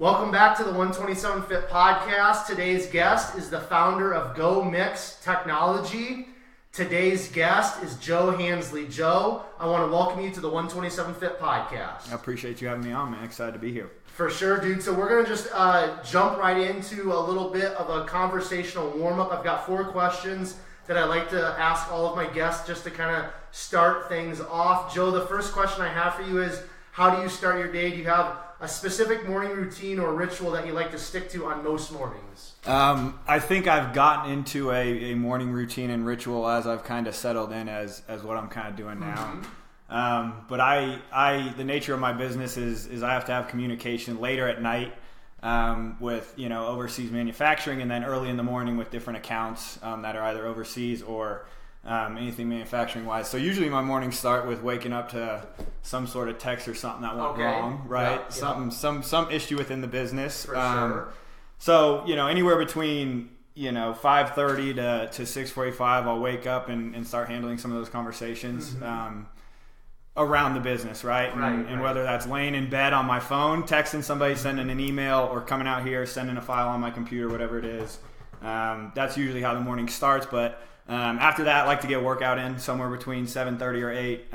Welcome back to the 127 Fit Podcast. Today's guest is the founder of Go Mix Technology. Today's guest is Joe Hansley. Joe, I want to welcome you to the 127 Fit Podcast. I appreciate you having me on, man. Excited to be here. For sure, dude. So we're going to just jump right into a little bit of a conversational warm-up. I've got 4 questions that I like to ask all of my guests just to kind of start things off. Joe, the first question I have for you is, how do you start your day? Do you have a specific morning routine or ritual that you like to stick to on most mornings? I think I've gotten into a morning routine and ritual as I've kind of settled in as what I'm kind of doing now. But the nature of my business is I have to have communication later at night with overseas manufacturing, and then early in the morning with different accounts that are either overseas or anything manufacturing wise. So usually my mornings start with waking up to some sort of text or something that went wrong, right? Yeah. Some issue within the business. For sure. So anywhere between 5:30 to 6:45, I'll wake up and start handling some of those conversations around the business, right? And whether that's laying in bed on my phone, texting somebody, sending an email, or coming out here, sending a file on my computer, whatever it is. That's usually how the morning starts. But after that, I like to get a workout in somewhere between 7:30 or 8.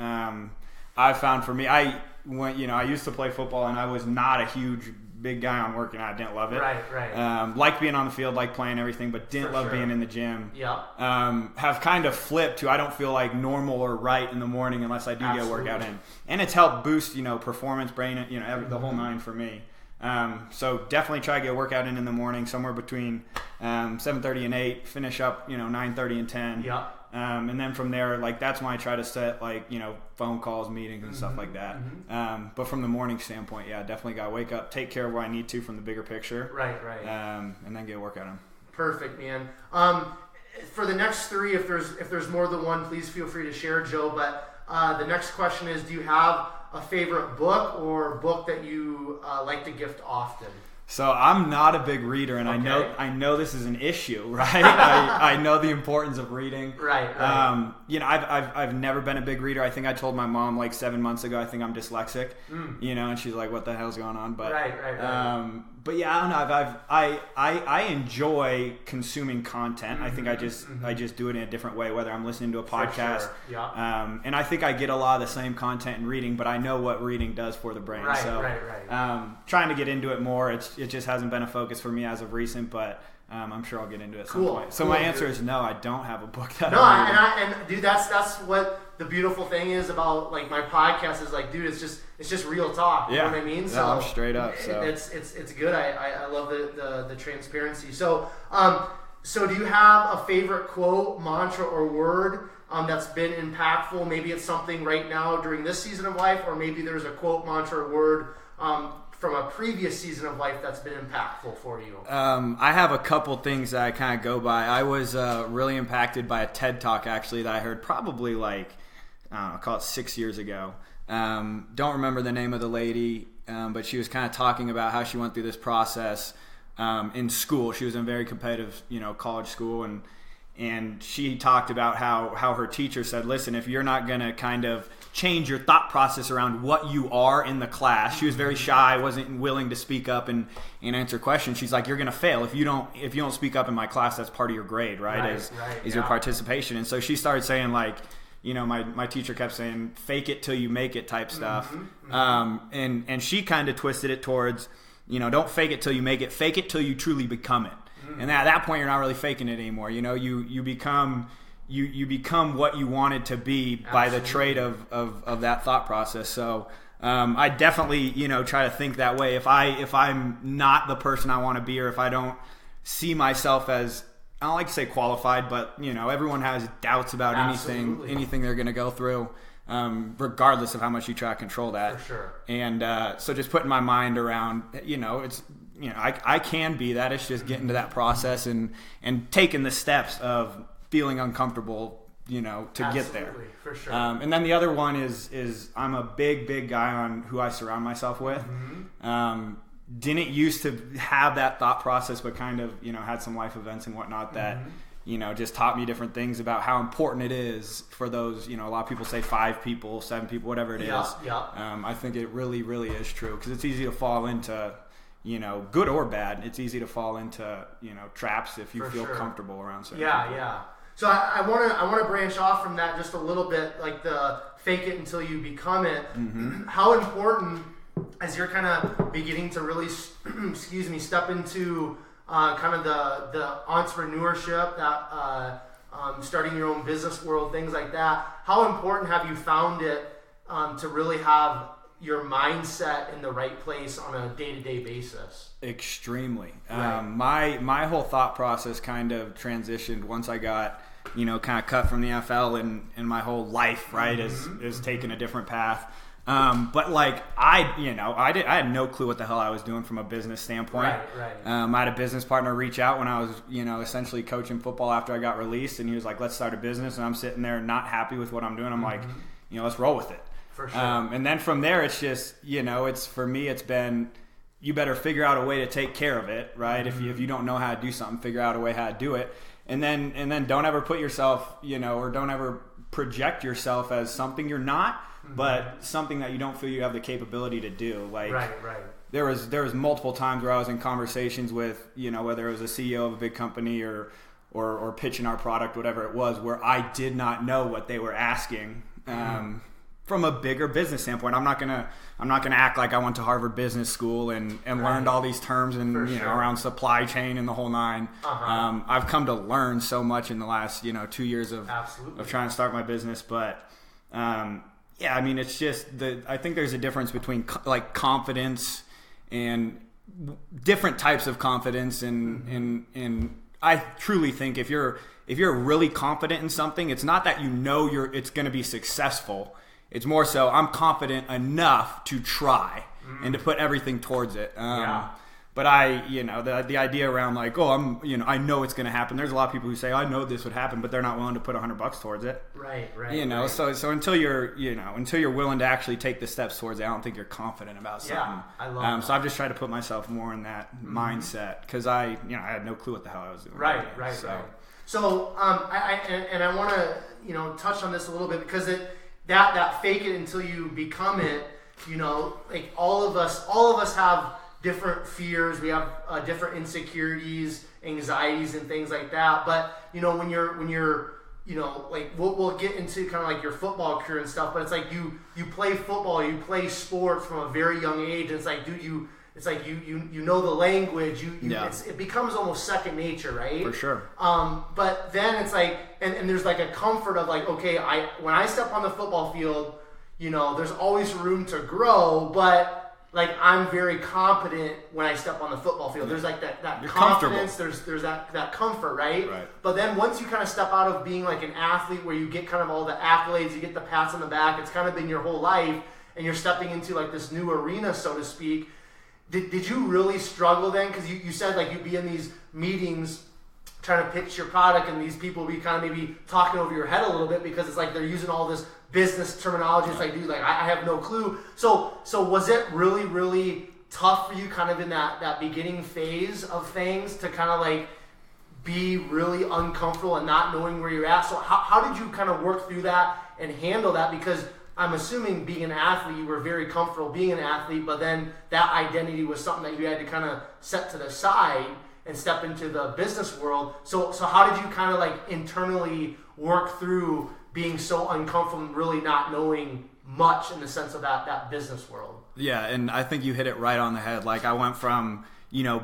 I've found for me, I used to play football, and I was not a huge big guy on working out. I didn't love it. Right. Like being on the field, like playing everything, but didn't love being in the gym. Yeah. Have kind of flipped to I don't feel like normal or right in the morning unless I do get a workout in. And it's helped boost, performance, brain, the whole nine for me. So definitely try to get a workout in the morning, somewhere between 7:30 and 8, finish up, 9:30 and 10. Yeah. And then from there, that's when I try to set phone calls, meetings, and stuff like that. But from the morning standpoint, yeah, definitely got to wake up, take care of what I need to from the bigger picture. Right. And then get a workout in. Perfect, man. For the next 3, if there's more than one, please feel free to share, Joe. But the next question is, do you have a favorite book or book that you like to gift often? So I'm not a big reader, and Okay. I know this is an issue, right? I know the importance of reading. Right. I've never been a big reader. I think I told my mom 7 months ago I think I'm dyslexic. And she's like, "What the hell's going on?" But Right. But yeah, I don't know. I enjoy consuming content. I think I just do it in a different way, whether I'm listening to a podcast. For sure. Yeah. And I think I get a lot of the same content in reading, but I know what reading does for the brain. Right. Trying to get into it more. It just hasn't been a focus for me as of recent, but I'm sure I'll get into it at some point. So my answer is no. I don't have a book that I'm reading. And dude, that's what the beautiful thing is about my podcast is dude, it's just real talk. You know what I mean? So I'm straight up. So it's good. I love the transparency. So do you have a favorite quote, mantra, or word that's been impactful? Maybe it's something right now during this season of life, or maybe there's a quote, mantra, or word from a previous season of life that's been impactful for you. I have a couple things that I kind of go by. I was really impacted by a TED Talk actually that I heard probably call it 6 years ago. Don't remember the name of the lady, but she was kind of talking about how she went through this process in school. She was in a very competitive, college school, and she talked about how her teacher said, "Listen, if you're not going to kind of change your thought process around what you are in the class," she was very shy, wasn't willing to speak up and answer questions. She's like, "You're going to fail if you don't speak up in my class. That's part of your grade, right? Is your participation." And so she started saying my teacher kept saying, "Fake it till you make it" type stuff. And she kind of twisted it towards, don't fake it till you make it. Fake it till you truly become it. And at that point, you're not really faking it anymore. You become what you wanted to be by the trait of that thought process. So I definitely try to think that way. If I'm not the person I want to be, or if I don't see myself as, I don't like to say qualified, but everyone has doubts about anything they're going to go through, regardless of how much you try to control that. For sure. And so just putting my mind around, it's. I can be that. It's just getting to that process and taking the steps of feeling uncomfortable, to get there. For sure. And then the other one is I'm a big guy on who I surround myself with. Didn't used to have that thought process, but kind of, had some life events and whatnot that, just taught me different things about how important it is for those, a lot of people say 5 people, 7 people, whatever it is. Yeah. I think it really, really is true, because it's easy to fall into, good or bad, it's easy to fall into, traps if you For feel sure. comfortable around certain Yeah, yeah. So I want to branch off from that just a little bit, like the fake it until you become it. Mm-hmm. How important, as you're kind of beginning to really, step into kind of the entrepreneurship, that starting your own business world, things like that. How important have you found it to really have your mindset in the right place on a day-to-day basis? Extremely. Right. My whole thought process kind of transitioned once I got, kind of cut from the NFL, and my whole life, right, is taking a different path. But like I had no clue what the hell I was doing from a business standpoint. Right. I had a business partner reach out when I was, essentially coaching football after I got released, and he was like, "Let's start a business." And I'm sitting there not happy with what I'm doing. I'm like, let's roll with it. For sure. And then from there, it's just, it's for me, it's been, you better figure out a way to take care of it, right? If you don't know how to do something, figure out a way how to do it, and then don't ever put yourself, or don't ever project yourself as something you're not, but something that you don't feel you have the capability to do. Like, right. There was multiple times where I was in conversations with, whether it was a CEO of a big company or pitching our product, whatever it was, where I did not know what they were asking. From a bigger business standpoint, I'm not gonna act like I went to Harvard Business School and learned all these terms and around supply chain and the whole nine. I've come to learn so much in the last 2 years of trying to start my business. But it's just I think there's a difference between like confidence and different types of confidence, and I truly think if you're really confident in something, it's not that it's going to be successful. It's more so I'm confident enough to try and to put everything towards it. But the idea around like, I know it's going to happen. There's a lot of people who say, I know this would happen, but they're not willing to put $100 towards it. Right. So until you're willing to actually take the steps towards it, I don't think you're confident about something. Yeah, I love that. So I've just tried to put myself more in that mindset, because I had no clue what the hell I was doing. Right. So I want to touch on this a little bit, because that fake it until you become it. Like all of us have different fears. We have different insecurities, anxieties, and things like that. But when you're like we'll get into kind of like your football career and stuff. But it's like you play football, you play sports from a very young age. And it's like, dude, you know the language. It becomes almost second nature, right? For sure. But then it's like, and there's like a comfort of like, okay, when I step on the football field, there's always room to grow, but like I'm very competent when I step on the football field. There's like that confidence. There's that comfort, right? But then once you kind of step out of being like an athlete, where you get kind of all the accolades, you get the pats on the back. It's kind of been your whole life, and you're stepping into like this new arena, so to speak. Did you really struggle then? Because you said like you'd be in these meetings trying to pitch your product, and these people would be kind of maybe talking over your head a little bit, because it's like they're using all this business terminology. It's like, dude, like I have no clue. So was it really, really tough for you kind of in that beginning phase of things to kind of like be really uncomfortable and not knowing where you're at? So how did you kind of work through that and handle that? Because I'm assuming being an athlete, you were very comfortable being an athlete, but then that identity was something that you had to kind of set to the side and step into the business world. So how did you kind of like internally work through being so uncomfortable and really not knowing much in the sense of that business world? Yeah, and I think you hit it right on the head. Like I went from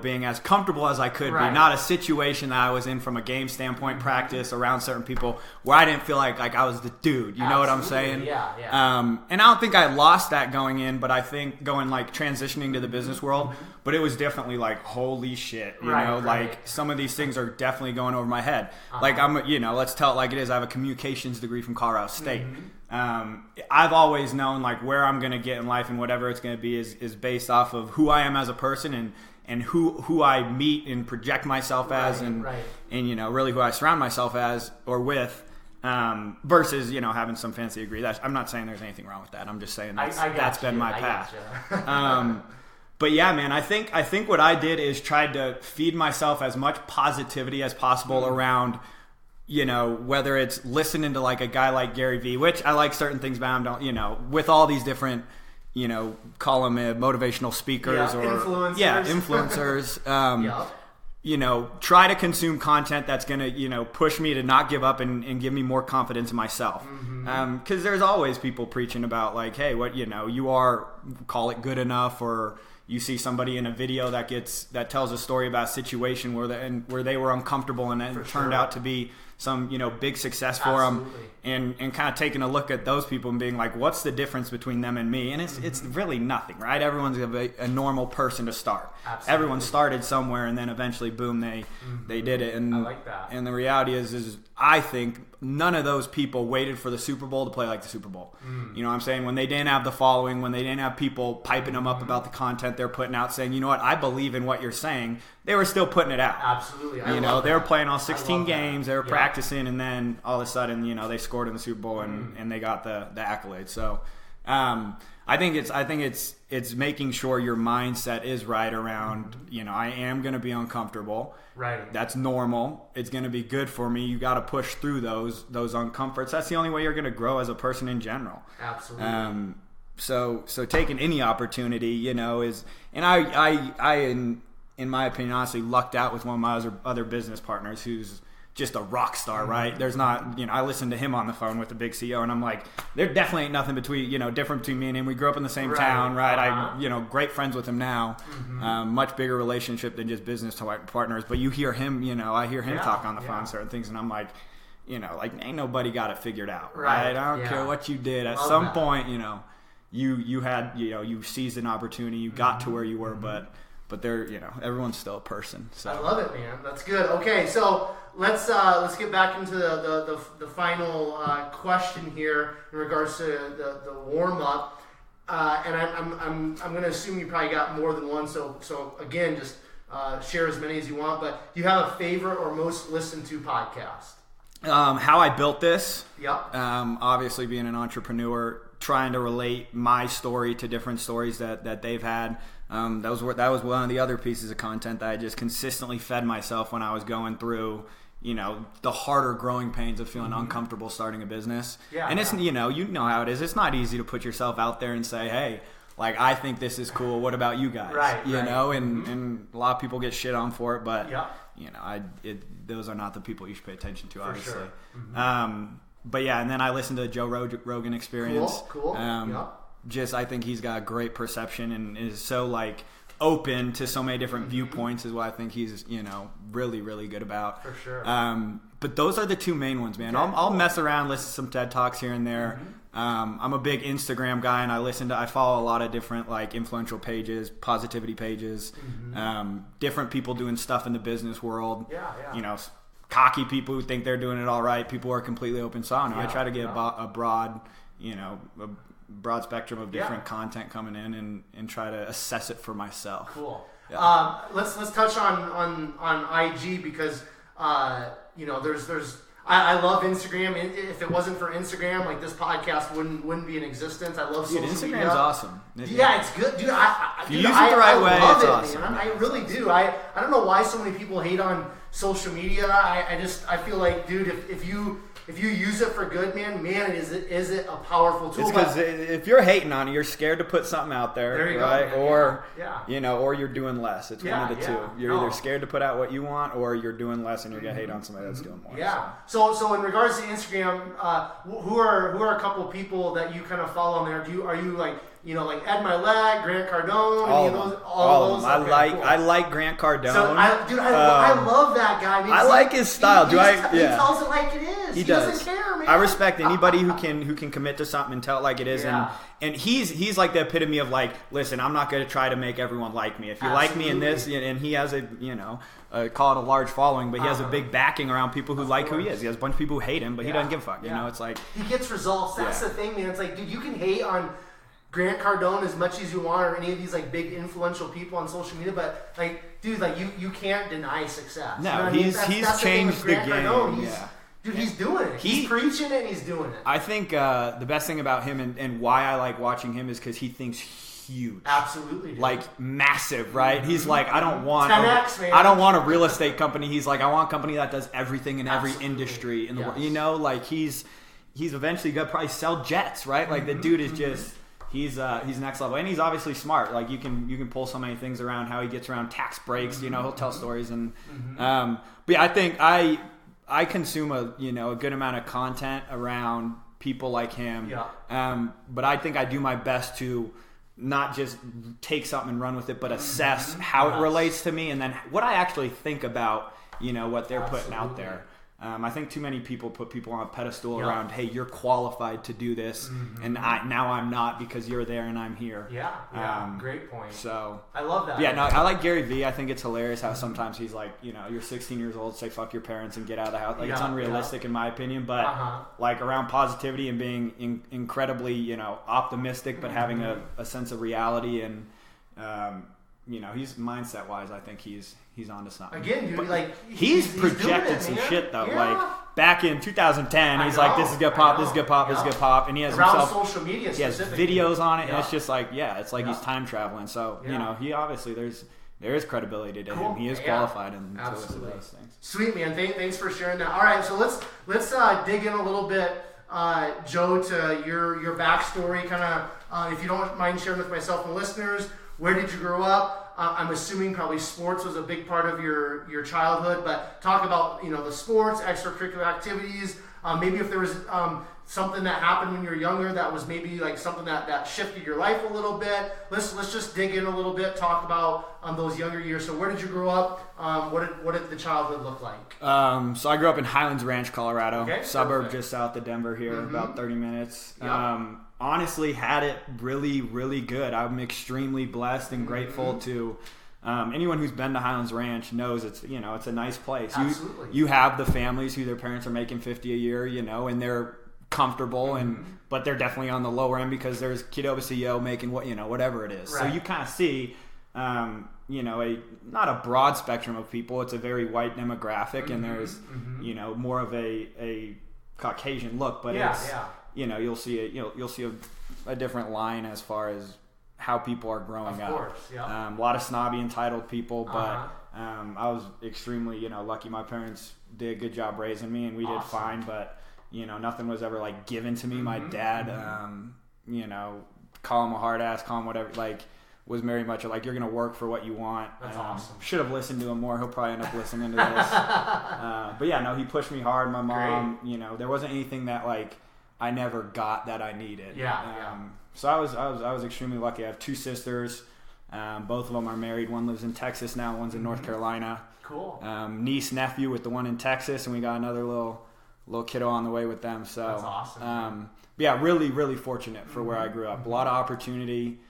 being as comfortable as I could be, not a situation that I was in from a game standpoint, practice around certain people where I didn't feel like I was the dude. You know what I'm saying? Yeah. And I don't think I lost that going in, but I think transitioning to the business world, but it was definitely like, holy shit, you know, like some of these things are definitely going over my head. Like let's tell it like it is. I have a communications degree from Colorado State. I've always known like where I'm going to get in life and whatever it's going to be is based off of who I am as a person and who I meet and project myself as and really who I surround myself as or with versus having some fancy degree. I'm not saying there's anything wrong with that. I'm just saying that's been my path. But yeah, man, I think what I did is tried to feed myself as much positivity as possible around whether it's listening to like a guy like Gary Vee, which I like certain things about him, with all these different call them motivational speakers or influencers. Try to consume content that's going to, push me to not give up and give me more confidence in myself. Because there's always people preaching about like, hey, what, you are, call it good enough, or you see somebody in a video that tells a story about a situation where they were uncomfortable and it turned out to be some, big success for them, and kind of taking a look at those people and being like, what's the difference between them and me? And it's really nothing, right? Everyone's a normal person to start. Absolutely. Everyone started somewhere, and then eventually, boom, they did it. And I like that. And the reality is I think none of those people waited for the Super Bowl to play like the Super Bowl. You know what I'm saying? When they didn't have the following, when they didn't have people piping them up about the content they're putting out, saying, you know what, I believe in what you're saying, they were still putting it out. Absolutely. They were playing all 16 games, they were practicing, and then all of a sudden, they scored in the Super Bowl and they got the accolades. So I think it's making sure your mindset is right around, I am going to be uncomfortable. Right. That's normal. It's going to be good for me. You got to push through those uncomforts. That's the only way you're going to grow as a person in general. Absolutely. So taking any opportunity, is, and I in my opinion, honestly lucked out with one of my other business partners who's just a rock star, right? There's not, I listened to him on the phone with the big CEO, and I'm like, there definitely ain't nothing different between me and him. We grew up in the same town, right? I, great friends with him now, much bigger relationship than just business partners. But you hear him, I hear him talk on the phone certain things, and I'm like, ain't nobody got it figured out, right? I don't care what you did. At some point, you had, you seized an opportunity, you got to where you were, but they're, everyone's still a person. So I love it, man. That's good. Okay, so let's get back into the final question here in regards to the warm up, and I'm going to assume you probably got more than one. So again, just share as many as you want. But do you have a favorite or most listened to podcast? How I built this. Yep. Obviously, being an entrepreneur, trying to relate my story to different stories that they've had. That was one of the other pieces of content that I just consistently fed myself when I was going through, the harder growing pains of feeling uncomfortable starting a business. Yeah, and it's, you know how it is. It's not easy to put yourself out there and say, hey, like, I think this is cool. What about you guys? Right. And a lot of people get shit on for it, but those are not the people you should pay attention to, obviously. For sure. But yeah, and then I listened to the Joe Rogan Experience. Cool. Just, I think he's got a great perception and is so like open to so many different viewpoints is what I think he's, really, really good about. For sure. But those are the two main ones, man. Okay, I'll mess around, listen to some TED Talks here and there. I'm a big Instagram guy, and I follow a lot of different like influential pages, positivity pages, different people doing stuff in the business world. Yeah. Cocky people who think they're doing it all right. People who are completely open. So I don't know. I try to get a broad spectrum of different content coming in and try to assess it for myself. Cool. Yeah. Let's touch on IG because there's I love Instagram. If it wasn't for Instagram, like this podcast wouldn't be in existence. I love social media. Instagram's awesome. Yeah, it's good, dude. If you use it the right way, it's awesome. Man. I really do. I don't know why so many people hate on social media. I feel like, dude, if you use it for good, man, is it a powerful tool? It's because if you're hating on it, you're scared to put something out there, right? Go, or or you're doing less. It's one of the two. You're either scared to put out what you want, or you're doing less, and you're gonna hate on somebody that's doing more. Yeah. So in regards to Instagram, who are a couple people that you kind of follow on there? Are you like Ed Milet, Grant Cardone, all of them. I like Grant Cardone. So I love that guy. I like his style. He tells it like it is. He doesn't care, man. I respect anybody who can commit to something and tell it like it is. Yeah. And he's like the epitome of like, listen, I'm not going to try to make everyone like me. If you like me in this, and he has call it a large following, but he has a big backing around people who like who he is. He has a bunch of people who hate him, but he doesn't give a fuck. It's like he gets results. That's the thing, man. It's like, dude, you can hate on Grant Cardone as much as you want, or any of these like big influential people on social media, but like, dude, like you can't deny success. No, he's changed the game. Cardone. He's doing it. He's preaching it and he's doing it. I think the best thing about him and why I like watching him is because he thinks huge. Absolutely, dude. Like massive, right? He's like, I don't want 10X, man. I don't want a real estate company. He's like, I want a company that does everything in every industry in the world. Like he's eventually gonna probably sell jets, right? Like the dude is just he's next level, and he's obviously smart. Like you can pull so many things around how he gets around tax breaks. He'll tell stories, and but yeah, I think I consume a good amount of content around people like him. Yeah. But I think I do my best to not just take something and run with it, but assess how it relates to me, and then what I actually think about what they're putting out there. I think too many people put people on a pedestal around, hey, you're qualified to do this, and now I'm not because you're there and I'm here. Yeah, great point. So I love that. Yeah, no, I like Gary Vee. I think it's hilarious how sometimes he's like, you're 16 years old, say fuck your parents and get out of the house. Like it's unrealistic in my opinion, but like around positivity and being incredibly, optimistic, but having a sense of reality and he's mindset wise, I think he's onto something. Again, dude, like he's projected some shit though. Yeah. Like back in 2010, he's like, "This is gonna pop, this is gonna pop, this is gonna pop," and he has around social media. He has videos on it, and it's just like, it's like he's time traveling. So he obviously there is credibility to him. He is qualified in those things. Sweet, man. Thanks for sharing that. All right, so let's dig in a little bit, Joe, to your backstory. Kind of, if you don't mind sharing with myself and listeners. Where did you grow up? I'm assuming probably sports was a big part of your childhood, but talk about the sports, extracurricular activities. Maybe if there was something that happened when you were younger that was maybe like something that shifted your life a little bit. Let's just dig in a little bit. Talk about those younger years. So where did you grow up? What did the childhood look like? So I grew up in Highlands Ranch, Colorado, suburb just south of Denver here, about 30 minutes. Yep. Honestly, had it really, really good. I'm extremely blessed and grateful to anyone who's been to Highlands Ranch knows it's it's a nice place. Absolutely. You have the families who their parents are making $50 a year, and they're comfortable but they're definitely on the lower end because there's kiddo CEO making whatever it is. Right. So you kind of see not a broad spectrum of people. It's a very white demographic, and there's more of a Caucasian look, but you'll see a different line as far as how people are growing up. Of course, yeah. A lot of snobby, entitled people, but I was extremely, lucky. My parents did a good job raising me, and we did fine, but nothing was ever like given to me. My dad, call him a hard ass, call him whatever, like was very much like, you're going to work for what you want. That's awesome. Should have listened to him more. He'll probably end up listening to this. But yeah, no, he pushed me hard. My mom, there wasn't anything that like I never got that I needed. So I was extremely lucky. I have two sisters. Both of them are married. One lives in Texas now. One's in North Carolina. Cool. Niece, nephew with the one in Texas, and we got another little kiddo on the way with them. So that's awesome. But yeah, really, really fortunate for where I grew up. A lot of opportunity.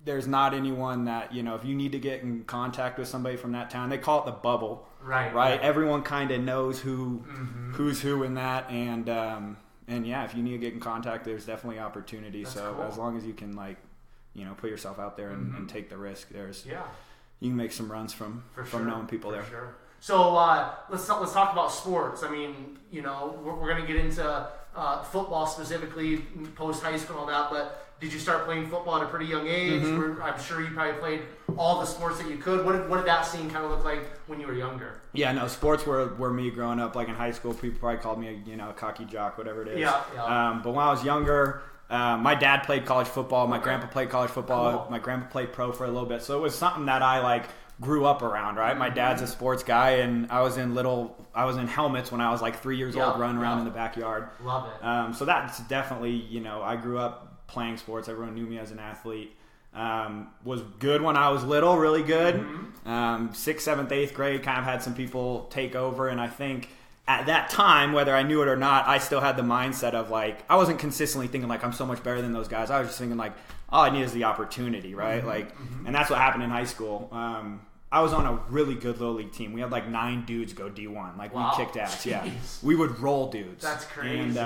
There's not anyone that, if you need to get in contact with somebody from that town, they call it the bubble. Right. Everyone kind of knows who's who in that. And yeah, if you need to get in contact, there's definitely opportunity. That's cool. As long as you can put yourself out there and take the risk, you can make some runs from knowing people there. Sure. So let's talk about sports. I mean, we're going to get into football specifically, post high school and all that, but did you start playing football at a pretty young age? I'm sure you probably played all the sports that you could. What did that scene kind of look like when you were younger? Yeah, no, sports were me growing up. Like in high school, people probably called me a cocky jock, whatever it is. Yeah. But when I was younger, my dad played college football. My grandpa played college football. Cool. My grandpa played pro for a little bit. So it was something that I grew up around, right? My dad's a sports guy, and I was in helmets when I was 3 years old, running around in the backyard. Love it. So that's definitely, I grew up playing sports. Everyone knew me as an athlete. Was good when I was little, really good. 6th, 7th, 8th grade, kind of had some people take over, and I think at that time, whether I knew it or not, I still had the mindset of I wasn't consistently thinking I'm so much better than those guys. I was just thinking all I need is the opportunity, right? And that's what happened in high school. I was on a really good little league team. We had 9 dudes go D1. Wow. We kicked ass. Jeez. Yeah, we would roll dudes. That's crazy.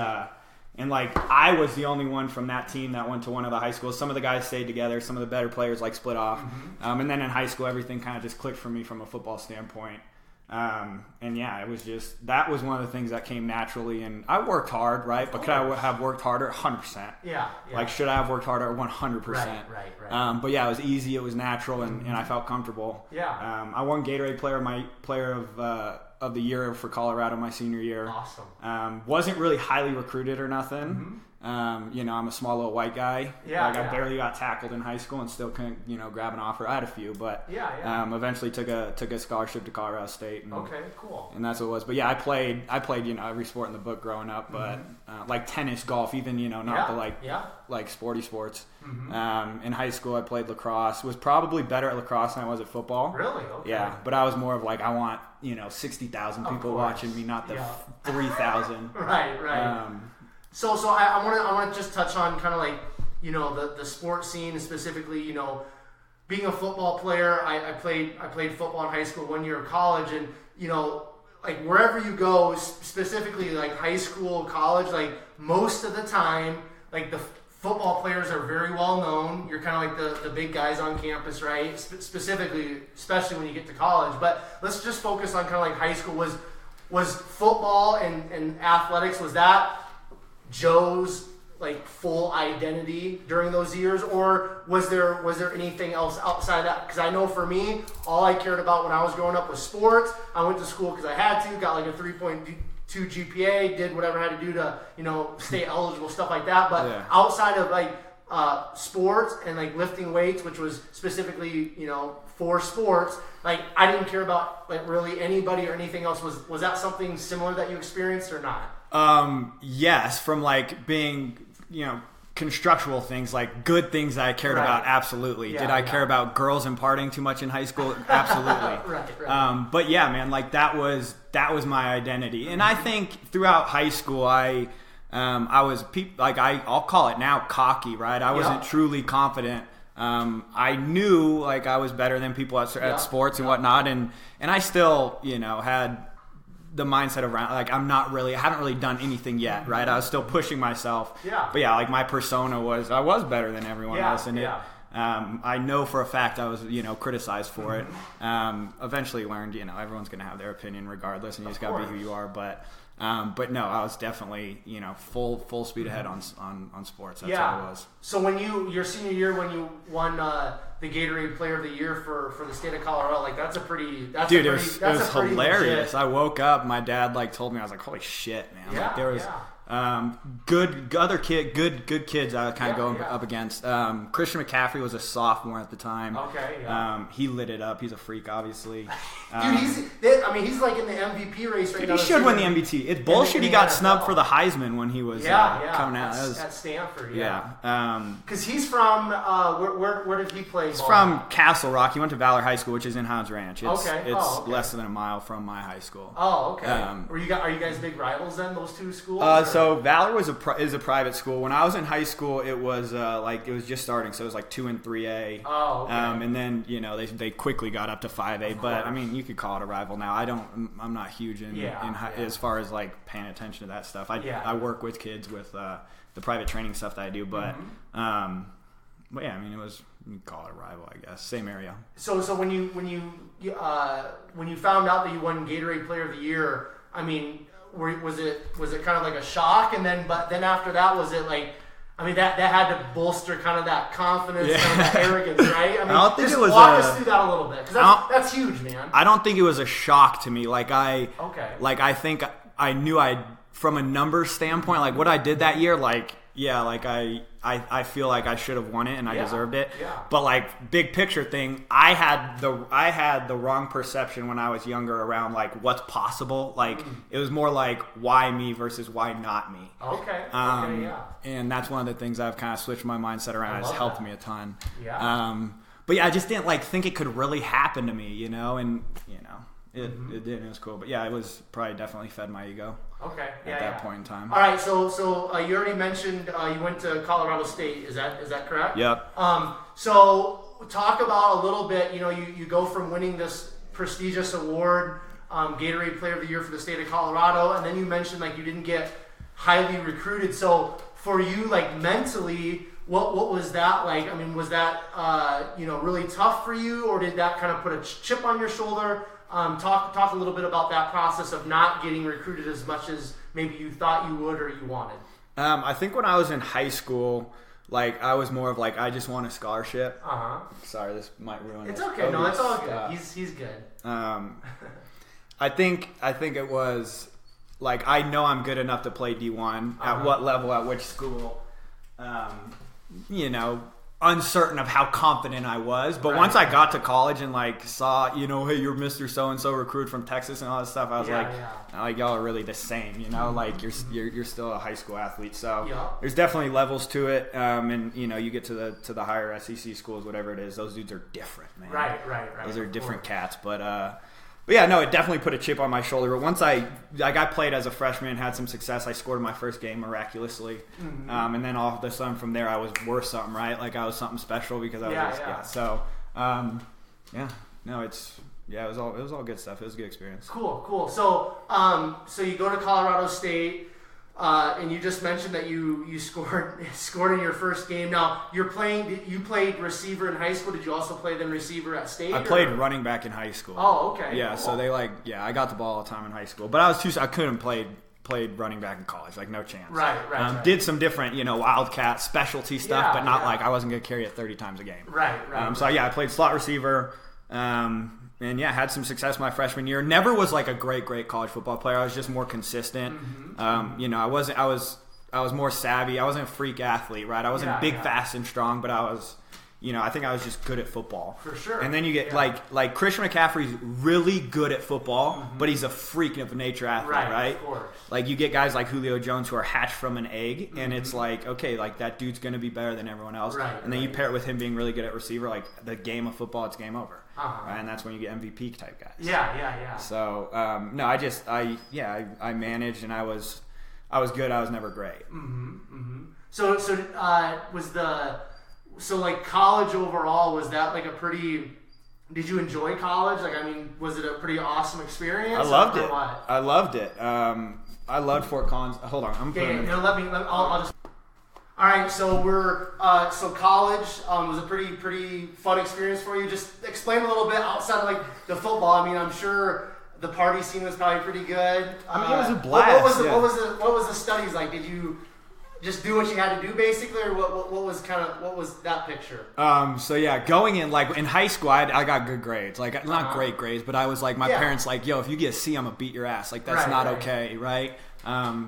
And I was the only one from that team that went to one of the high schools. Some of the guys stayed together. Some of the better players split off. And then in high school, everything kind of just clicked for me from a football standpoint. And yeah, it was that was one of the things that came naturally. And I worked hard, right? But could I have worked harder? 100%. Yeah. Should I have worked harder? 100%. Right. But yeah, it was easy. It was natural, and I felt comfortable. Yeah. I won Gatorade player of the year for Colorado my senior year. Awesome. Wasn't really highly recruited or nothing. I'm a small little white guy. Yeah, I barely got tackled in high school and still couldn't, grab an offer. I had a few, but eventually took a scholarship to Colorado State. And, okay, cool. And that's what it was. But yeah, I played every sport in the book growing up, but like tennis, golf, even not the sporty sports. In high school, I played lacrosse. Was probably better at lacrosse than I was at football. Really? Okay. Yeah, but I was more of like I want 60,000 people watching me, not the 3,000. Right. So I want to just touch on kind of like the sports scene, specifically being a football player. I played football in high school, 1 year of college, and like wherever you go, specifically like high school, college, like most of the time, like the football players are very well known. You're kind of like the big guys on campus, right? Specifically, especially when you get to college. But let's just focus on kind of like high school. Was football and athletics, was that Joe's like full identity during those years, or was there anything else outside that? Because I know for me, all I cared about when I was growing up was sports. I went to school because I had to, got like a 3.2 GPA, did whatever I had to do to stay eligible, stuff like that. But outside of like sports and like lifting weights, which was specifically for sports, like I didn't care about like really anybody or anything else. Was that something similar that you experienced or not? Yes, from like being, constructual things, like good things that I cared about, absolutely. Did I care about girls and partying too much in high school? Absolutely. Right. But yeah, man, like that was my identity. And I think throughout high school, I was I'll call it now cocky, right? I wasn't truly confident. I knew like I was better than people at sports and whatnot, and I still, had the mindset around like I haven't really done anything yet, right? I was still pushing myself. But yeah, like my persona was I was better than everyone else, and I know for a fact I was criticized for it. Eventually learned everyone's gonna have their opinion regardless, and you just gotta be who you are. But no, I was definitely full speed ahead on sports. That's what it was. So when your senior year, when you won the Gatorade Player of the Year for the state of Colorado, like it was hilarious. I woke up, my dad like told me, I was like, holy shit, man! Like, there was good kids I kind of going up against. Christian McCaffrey was a sophomore at the time. He lit it up. He's a freak, obviously. Dude, he's like in the MVP race right now. He should win the MVP. It's bullshit. He got snubbed for the Heisman when he was coming out. At Stanford. Because he's from where did he play? He's from Castle Rock. He went to Valor High School, which is in Hounds Ranch. It's less than a mile from my high school. Oh, okay. Are you guys big rivals then? Those two schools? So Valor is a private school. When I was in high school, it was it was just starting, so it was like 2 and 3A. Oh, okay. And then they quickly got up to 5A. But I mean, you could call it a rival now. I'm not huge in as far as like paying attention to that stuff. I work with kids with the private training stuff that I do, but but yeah, I mean, it was, you could call it a rival, I guess. Same area. So when you found out that you won Gatorade Player of the Year, I mean, was it kind of like a shock, but then after that, was it like, I mean, that had to bolster kind of that confidence and that arrogance, right? I mean, I don't think walk us through that a little bit, because that's huge, man. I don't think it was a shock to me. I think I knew from a numbers standpoint, like what I did that year, I feel like I should have won it and I deserved it. But like big picture thing, I had the wrong perception when I was younger around like what's possible. Like it was more like why me versus why not me. Okay. And that's one of the things I've kind of switched my mindset around. It's helped me a ton. But yeah, I just didn't think it could really happen to me, and it did. It was cool, but yeah, it was probably definitely fed my ego. Okay. At that point in time. All right. So you already mentioned you went to Colorado State. Is that correct? Yep. So talk about a little bit. You go from winning this prestigious award, Gatorade Player of the Year for the state of Colorado, and then you mentioned you didn't get highly recruited. So for you, mentally, what was that like? I mean, was that really tough for you, or did that kind of put a chip on your shoulder? Talk a little bit about that process of not getting recruited as much as maybe you thought you would or you wanted. I think when I was in high school, I was more of I just want a scholarship. Sorry, this might ruin it. It's okay. No, it's all good. He's good. I think it was like I know I'm good enough to play D1 at what level, at which school, you know, uncertain of how confident I was. But once I got to college and like saw, you know, hey, you're Mr. So-and-so recruit from Texas and all that stuff, I was like y'all are really the same, you know, like you're still a high school athlete. So there's definitely levels to it. And you know, you get to the higher SEC schools, whatever it is, those dudes are different, man. Right. Those are different cats. But yeah, no, it definitely put a chip on my shoulder. But once I played as a freshman, had some success. I scored my first game miraculously, and then all of a sudden from there I was worth something, right? Like I was something special because I was So, it was all good stuff. It was a good experience. Cool. So you go to Colorado State. And you just mentioned that you scored in your first game. Now you played receiver in high school. Did you also play then receiver at State? I played running back in high school. Oh, okay. Yeah, cool. So I got the ball all the time in high school, but I couldn't played running back in college, like no chance. Right. Did some different, you know, wildcat specialty stuff, but not like I wasn't gonna carry it 30 times a game. Right. So I played slot receiver. And had some success my freshman year. Never was like a great college football player. I was just more consistent. You know, I was more savvy. I wasn't a freak athlete, right? I wasn't big, fast, and strong, but I was, you know, I think I was just good at football. For sure. And then you get like Christian McCaffrey's really good at football, but he's a freak of nature athlete, right? Of course. Like you get guys like Julio Jones who are hatched from an egg, and it's like, okay, like that dude's going to be better than everyone else. And then you pair it with him being really good at receiver, like the game of football, it's game over. Right? And that's when you get MVP type guys. Yeah. So no, I managed, and I was good. I was never great. So like college overall, was that like a pretty? Did you enjoy college? Like, I mean, was it a pretty awesome experience? I loved it. I loved it. I loved Fort Collins. Hold on, I'll just. All right, so so college was a pretty fun experience for you. Just explain a little bit outside of like the football. I mean, I'm sure the party scene was probably pretty good. I mean, it was a blast. What was the studies like? Did you just do what you had to do basically, or what was that picture? So yeah, going in like in high school, I got good grades, like not great grades, but I was like my parents like, yo, if you get a C, I'm gonna beat your ass. Like that's not okay, right?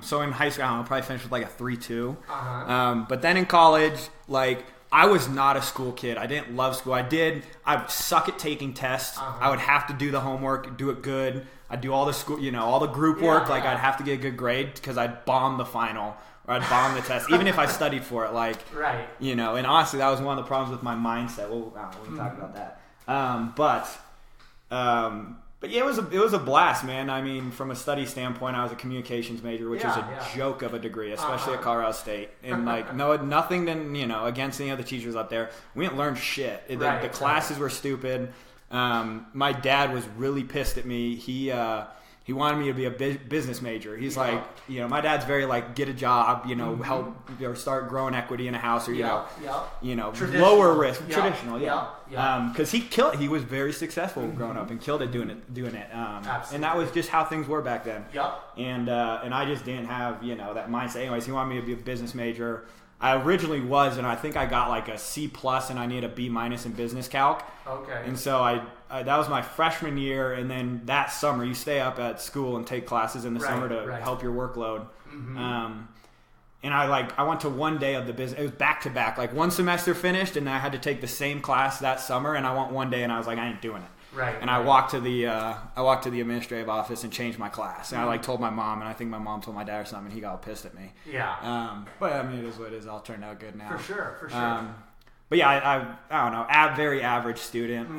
So in high school, I don't know, probably finished with like a 3.2. But then in college, like I was not a school kid. I didn't love school. I would suck at taking tests. I would have to do the homework, do it good. I'd do all the school, you know, all the group work. Like I'd have to get a good grade because I'd bomb the final or I'd bomb the test, even if I studied for it. Like, you know, and honestly, that was one of the problems with my mindset. We'll talk about that. But yeah, it was a blast, man. I mean, from a study standpoint, I was a communications major, which is a joke of a degree, especially at Colorado State. And like, nothing against any of the teachers up there. We didn't learn shit. The classes were stupid. My dad was really pissed at me. He wanted me to be a business major. He's like, you know, my dad's very like, get a job, you know, help or start growing equity in a house, or you know, lower risk, traditional, because he was very successful growing up and killed it doing it, and that was just how things were back then. And I just didn't have, you know, that mindset. Anyways, he wanted me to be a business major. I originally was, and I think I got like a C+, and I needed a B- in business calc. Okay. And so I that was my freshman year, and then that summer you stay up at school and take classes in the summer to help your workload. And I went to one day of the business. It was back to back. Like one semester finished, and I had to take the same class that summer, and I went one day, and I was like, I ain't doing it. I walked to the administrative office and changed my class. And I like told my mom, and I think my mom told my dad or something. And he got all pissed at me. But I mean, it is what it is. All turned out good now. For sure. But yeah, I don't know. Very average student.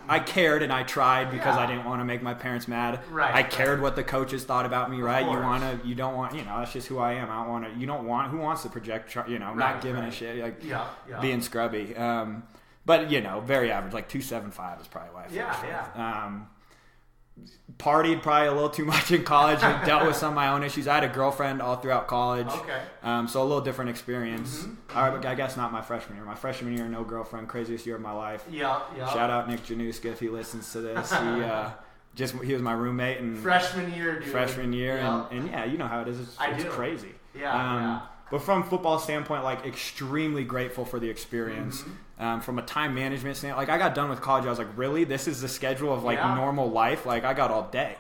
I cared and I tried because I didn't want to make my parents mad. I cared what the coaches thought about me. Right? You don't want. You know, that's just who I am. I don't want to. You don't want. Who wants to project? You know, not giving a shit. Like being scrubby. But, you know, very average. Like 2.75 is probably why I finished. Partied probably a little too much in college and dealt with some of my own issues. I had a girlfriend all throughout college. So a little different experience. I guess not my freshman year. My freshman year, no girlfriend. Craziest year of my life. Shout out Nick Januska if he listens to this. He was my roommate. And freshman year, dude. And yeah, you know how it is. It's crazy. But from a football standpoint, like extremely grateful for the experience. From a time management standpoint, like I got done with college, I was like, really? This is the schedule of like normal life? Like I got all day.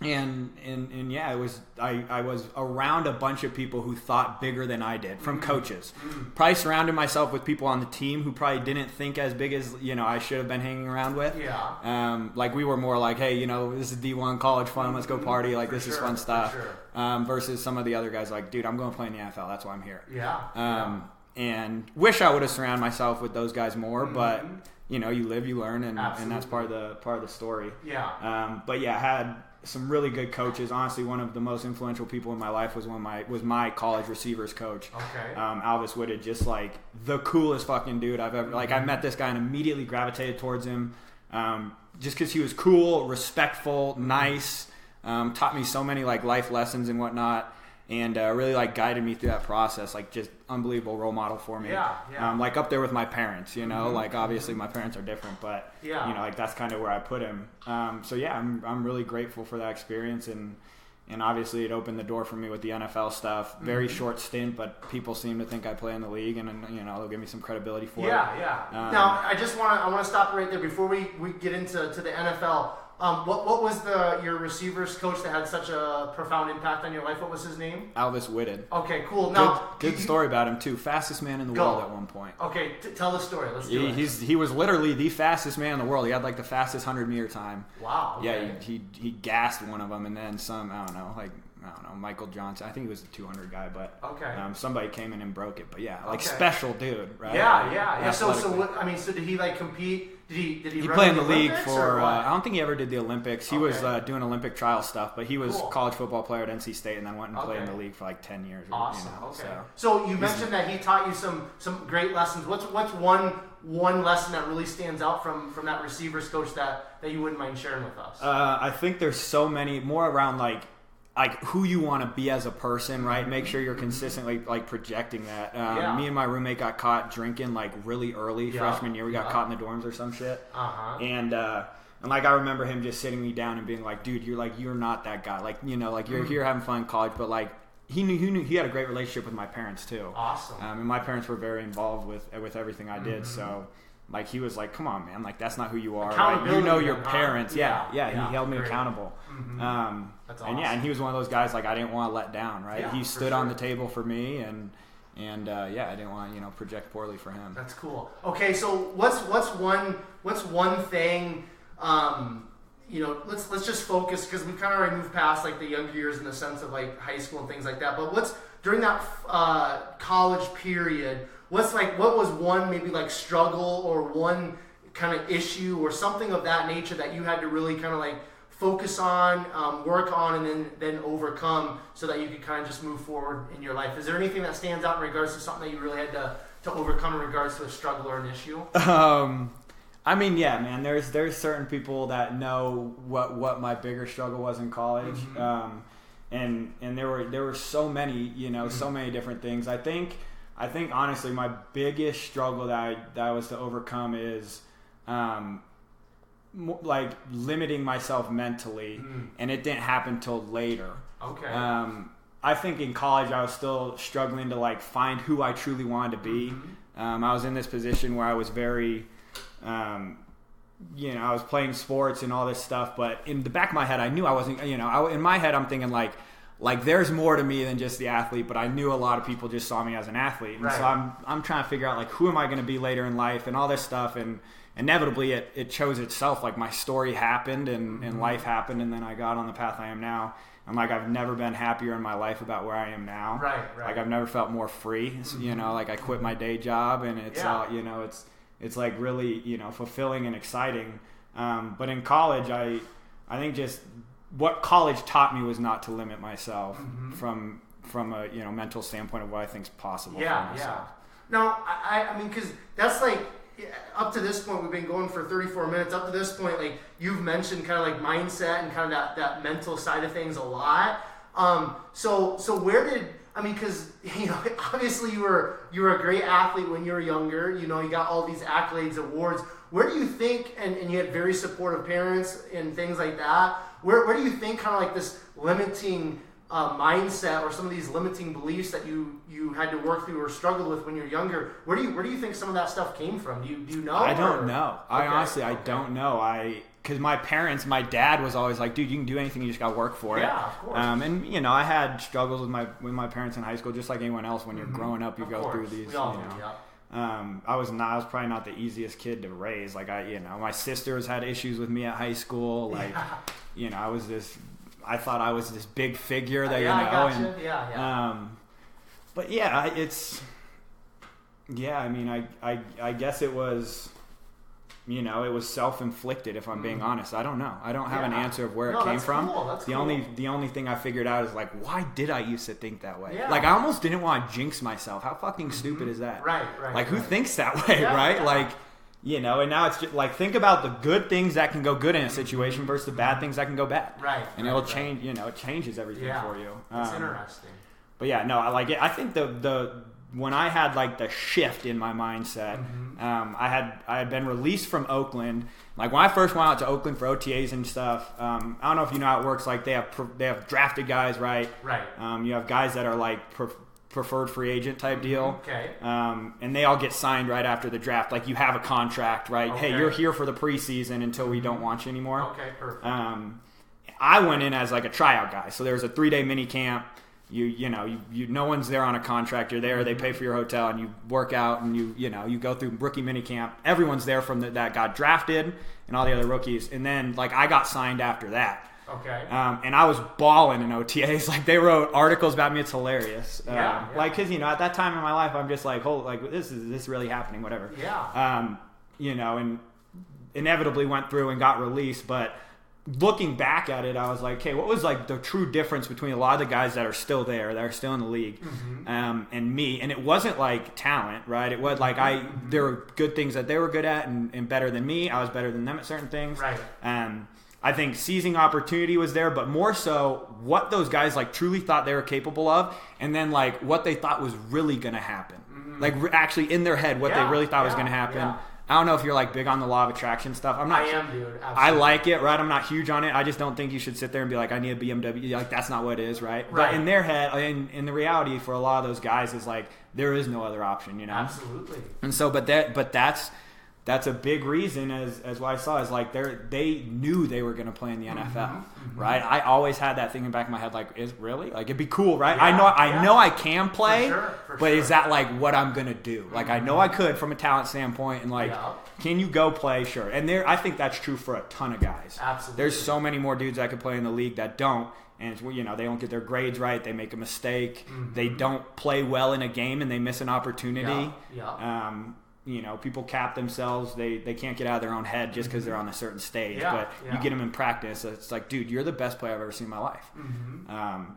And yeah, I was around a bunch of people who thought bigger than I did, from coaches. Probably surrounded myself with people on the team who probably didn't think as big as, I should have been hanging around with. Yeah. Like we were more like, hey, this is D1 college fun, let's go party, like this is fun stuff. Versus some of the other guys like, dude, I'm going to play in the NFL, that's why I'm here. Yeah. And wish I would have surrounded myself with those guys more, but you live, you learn, and that's part of the story. Yeah. But yeah, I had some really good coaches. Honestly, one of the most influential people in my life was my college receivers coach. Okay. Alvis Whitted, just like the coolest fucking dude I've ever. Like I met this guy and immediately gravitated towards him, just because he was cool, respectful, nice. Taught me so many like life lessons and whatnot, and really like guided me through that process. Like just unbelievable role model for me. Yeah. Like up there with my parents. Like obviously my parents are different, but like that's kind of where I put him. So yeah, I'm really grateful for that experience, and obviously it opened the door for me with the NFL stuff. Very short stint, but people seem to think I play in the league, and they'll give me some credibility for it. Yeah. Now I want to stop right there before we get into the NFL. What was your receivers coach that had such a profound impact on your life? What was his name? Alvis Whitted. Okay, cool. Now, good story about him too. Fastest man in the world at one point. Okay, tell the story. Let's do it. He was literally the fastest man in the world. He had like the fastest 100-meter time. Wow. Okay. Yeah, he gassed one of them, and then some. I don't know, Michael Johnson. I think he was the 200 guy, but somebody came in and broke it. But yeah, special dude, right? Yeah. So did he like compete? Did he play in the league for? I don't think he ever did the Olympics. He was doing Olympic trial stuff, but he was a college football player at NC State, and then went and played in the league for like 10 years. Awesome. So you mentioned that he taught you some great lessons. What's one lesson that really stands out from that receivers coach that you wouldn't mind sharing with us? I think there's so many more around like who you want to be as a person, right? Make sure you're consistently like projecting that. Me and my roommate got caught drinking like really early freshman year. We got caught in the dorms or some shit. And like I remember him just sitting me down and being like, dude, you're not that guy. Like, like you're here having fun in college, but like he knew he had a great relationship with my parents too. Awesome. And my parents were very involved with everything I did. So like he was like, come on, man, like that's not who you are. Right? Your parents. Yeah. He held me accountable. That's awesome. And he was one of those guys like I didn't want to let down, right? He stood on the table for me, and I didn't want to project poorly for him. That's cool. Okay, so what's one thing? Let's just focus, because we've kind of already moved past like the younger years in the sense of like high school and things like that. But what's during that college period? What was one maybe like struggle or one kind of issue or something of that nature that you had to really kind of like focus on, work on, and then overcome, so that you could kind of just move forward in your life? Is there anything that stands out in regards to something that you really had to overcome in regards to a struggle or an issue? I mean, yeah, man. There's certain people that know what my bigger struggle was in college, and there were so many, so many different things. I think honestly, my biggest struggle that I was to overcome is like limiting myself mentally, and it didn't happen till later. Okay. I think in college I was still struggling to like find who I truly wanted to be. I was in this position where I was very, I was playing sports and all this stuff, but in the back of my head I knew I wasn't. In my head I'm thinking like there's more to me than just the athlete, but I knew a lot of people just saw me as an athlete, and so I'm trying to figure out like who am I going to be later in life and all this stuff, and inevitably it chose itself. Like my story happened and life happened, and then I got on the path I am now. And like I've never been happier in my life about where I am now. Right. Like I've never felt more free. Like I quit my day job, and it's it's like really fulfilling and exciting. But in college, I think just what college taught me was not to limit myself from a mental standpoint of what I think is possible for myself. Yeah. Now I mean, because that's like, up to this point, we've been going for 34 minutes. Up to this point, like you've mentioned kind of like mindset and kind of that mental side of things a lot. So where did, because obviously you were a great athlete when you were younger. You got all these accolades, awards. Where do you think, and you had very supportive parents and things like that. Where do you think kind of like this limiting mindset or some of these limiting beliefs that you had to work through or struggled with when you're younger, where do you think some of that stuff came from? Do you know? I don't know. I honestly don't know. because my dad was always like, dude, you can do anything, you just got to work for it. Yeah, of course. And you know, I had struggles with my parents in high school, just like anyone else. When you're growing up, you go through these. We all you do, know. yeah. I was probably not the easiest kid to raise. Like my sisters had issues with me at high school. Like, you know, I thought I was this big figure that, I gotcha. and, but yeah, I mean, I guess it was, you know, it was self-inflicted, if I'm being honest. I don't know. I don't have an answer of where it came from. Cool. That's the only thing I figured out is like, why did I used to think that way? Yeah. Like, I almost didn't want to jinx myself. How fucking stupid is that? Right. Like, who thinks that way, right? Yeah. Like, you know, and now it's just like, think about the good things that can go good in a situation versus the bad things that can go bad. Right. And it'll change, you know, it changes everything for you. It's interesting. But yeah, no, I like it. I think when I had like the shift in my mindset, I had been released from Oakland. Like when I first went out to Oakland for OTAs and stuff, I don't know if you know how it works. Like they have drafted guys, right? Right. You have guys that are like preferred free agent type deal. Okay. And they all get signed right after the draft. Like you have a contract, right? Okay. Hey, you're here for the preseason until we don't want you anymore. Okay, perfect. I went in as like a tryout guy. So there was a 3-day mini camp. You know, no one's there on a contract. You're there. They pay for your hotel, and you work out, and you go through rookie mini camp. Everyone's there from that got drafted, and all the other rookies. And then like I got signed after that. Okay. And I was balling in OTAs. Like they wrote articles about me. It's hilarious. Yeah. Like because you know at that time in my life I'm just like, this is really happening. Whatever. Yeah. You know, and inevitably went through and got released, but. Looking back at it, I was like, okay, what was like the true difference between a lot of the guys that are still there, that are still in the league, and me? And it wasn't like talent, right? It was like there were good things that they were good at and better than me. I was better than them at certain things. Right. I think seizing opportunity was there, but more so what those guys like truly thought they were capable of, and then like what they thought was really going to happen. Like actually in their head, what they really thought was going to happen. Yeah. I don't know if you're like big on the law of attraction stuff. I'm not. I am, dude. Absolutely. I like it, right? I'm not huge on it. I just don't think you should sit there and be like, I need a BMW. Like that's not what it is, right? But in their head, in the reality for a lot of those guys is like there is no other option, you know? Absolutely. And so, but that's a big reason as what I saw is like they knew they were going to play in the NFL, right? I always had that thing in the back of my head, like, is really like it'd be cool, right? Yeah, I know I can play, for but sure. Is that like what I'm going to do? Like I know I could from a talent standpoint, and like, can you go play? Sure. And I think that's true for a ton of guys. Absolutely. There's so many more dudes that could play in the league that don't. And it's, you know, they don't get their grades right. They make a mistake. They don't play well in a game, and they miss an opportunity. You know, people cap themselves. They can't get out of their own head just because they're on a certain stage. But you get them in practice. It's like, dude, you're the best player I've ever seen in my life.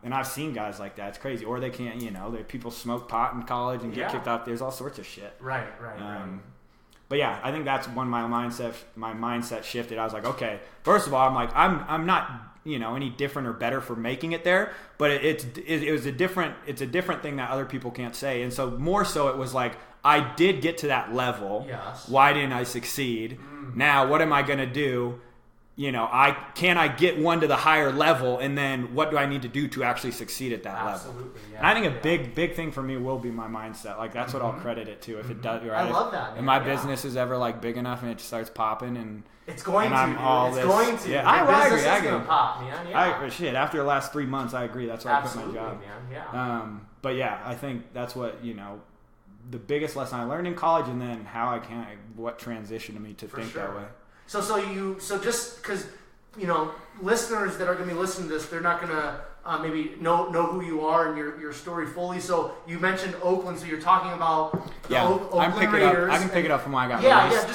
And I've seen guys like that. It's crazy. Or they can't, you know, people smoke pot in college and get kicked out. There's all sorts of shit. Right. But yeah, I think that's when my mindset shifted. I was like, okay, first of all, I'm like, I'm not, you know, any different or better for making it there, but it's a different thing that other people can't say. And so more so it was like, I did get to that level. Yes. Why didn't I succeed? Now, what am I going to do? You know, can I get one to the higher level, and then what do I need to do to actually succeed at that level? Yeah. And I think a big thing for me will be my mindset. Like that's what I'll credit it to if it does. Right? I love that. Man. If my business is ever like big enough and it starts popping and it's going to. I'm all it's this, going to. Yeah, I agree. It's going to pop, man. Yeah. Shit. After the last 3 months, I agree. That's why I quit my job. Man. Yeah. But yeah, I think that's what the biggest lesson I learned in college, and then what transitioned me to think that way. So just because listeners that are going to be listening to this, they're not going to maybe know who you are and your story fully. So you mentioned Oakland, so you're talking about the Oakland Raiders. I can pick it up from when I got released.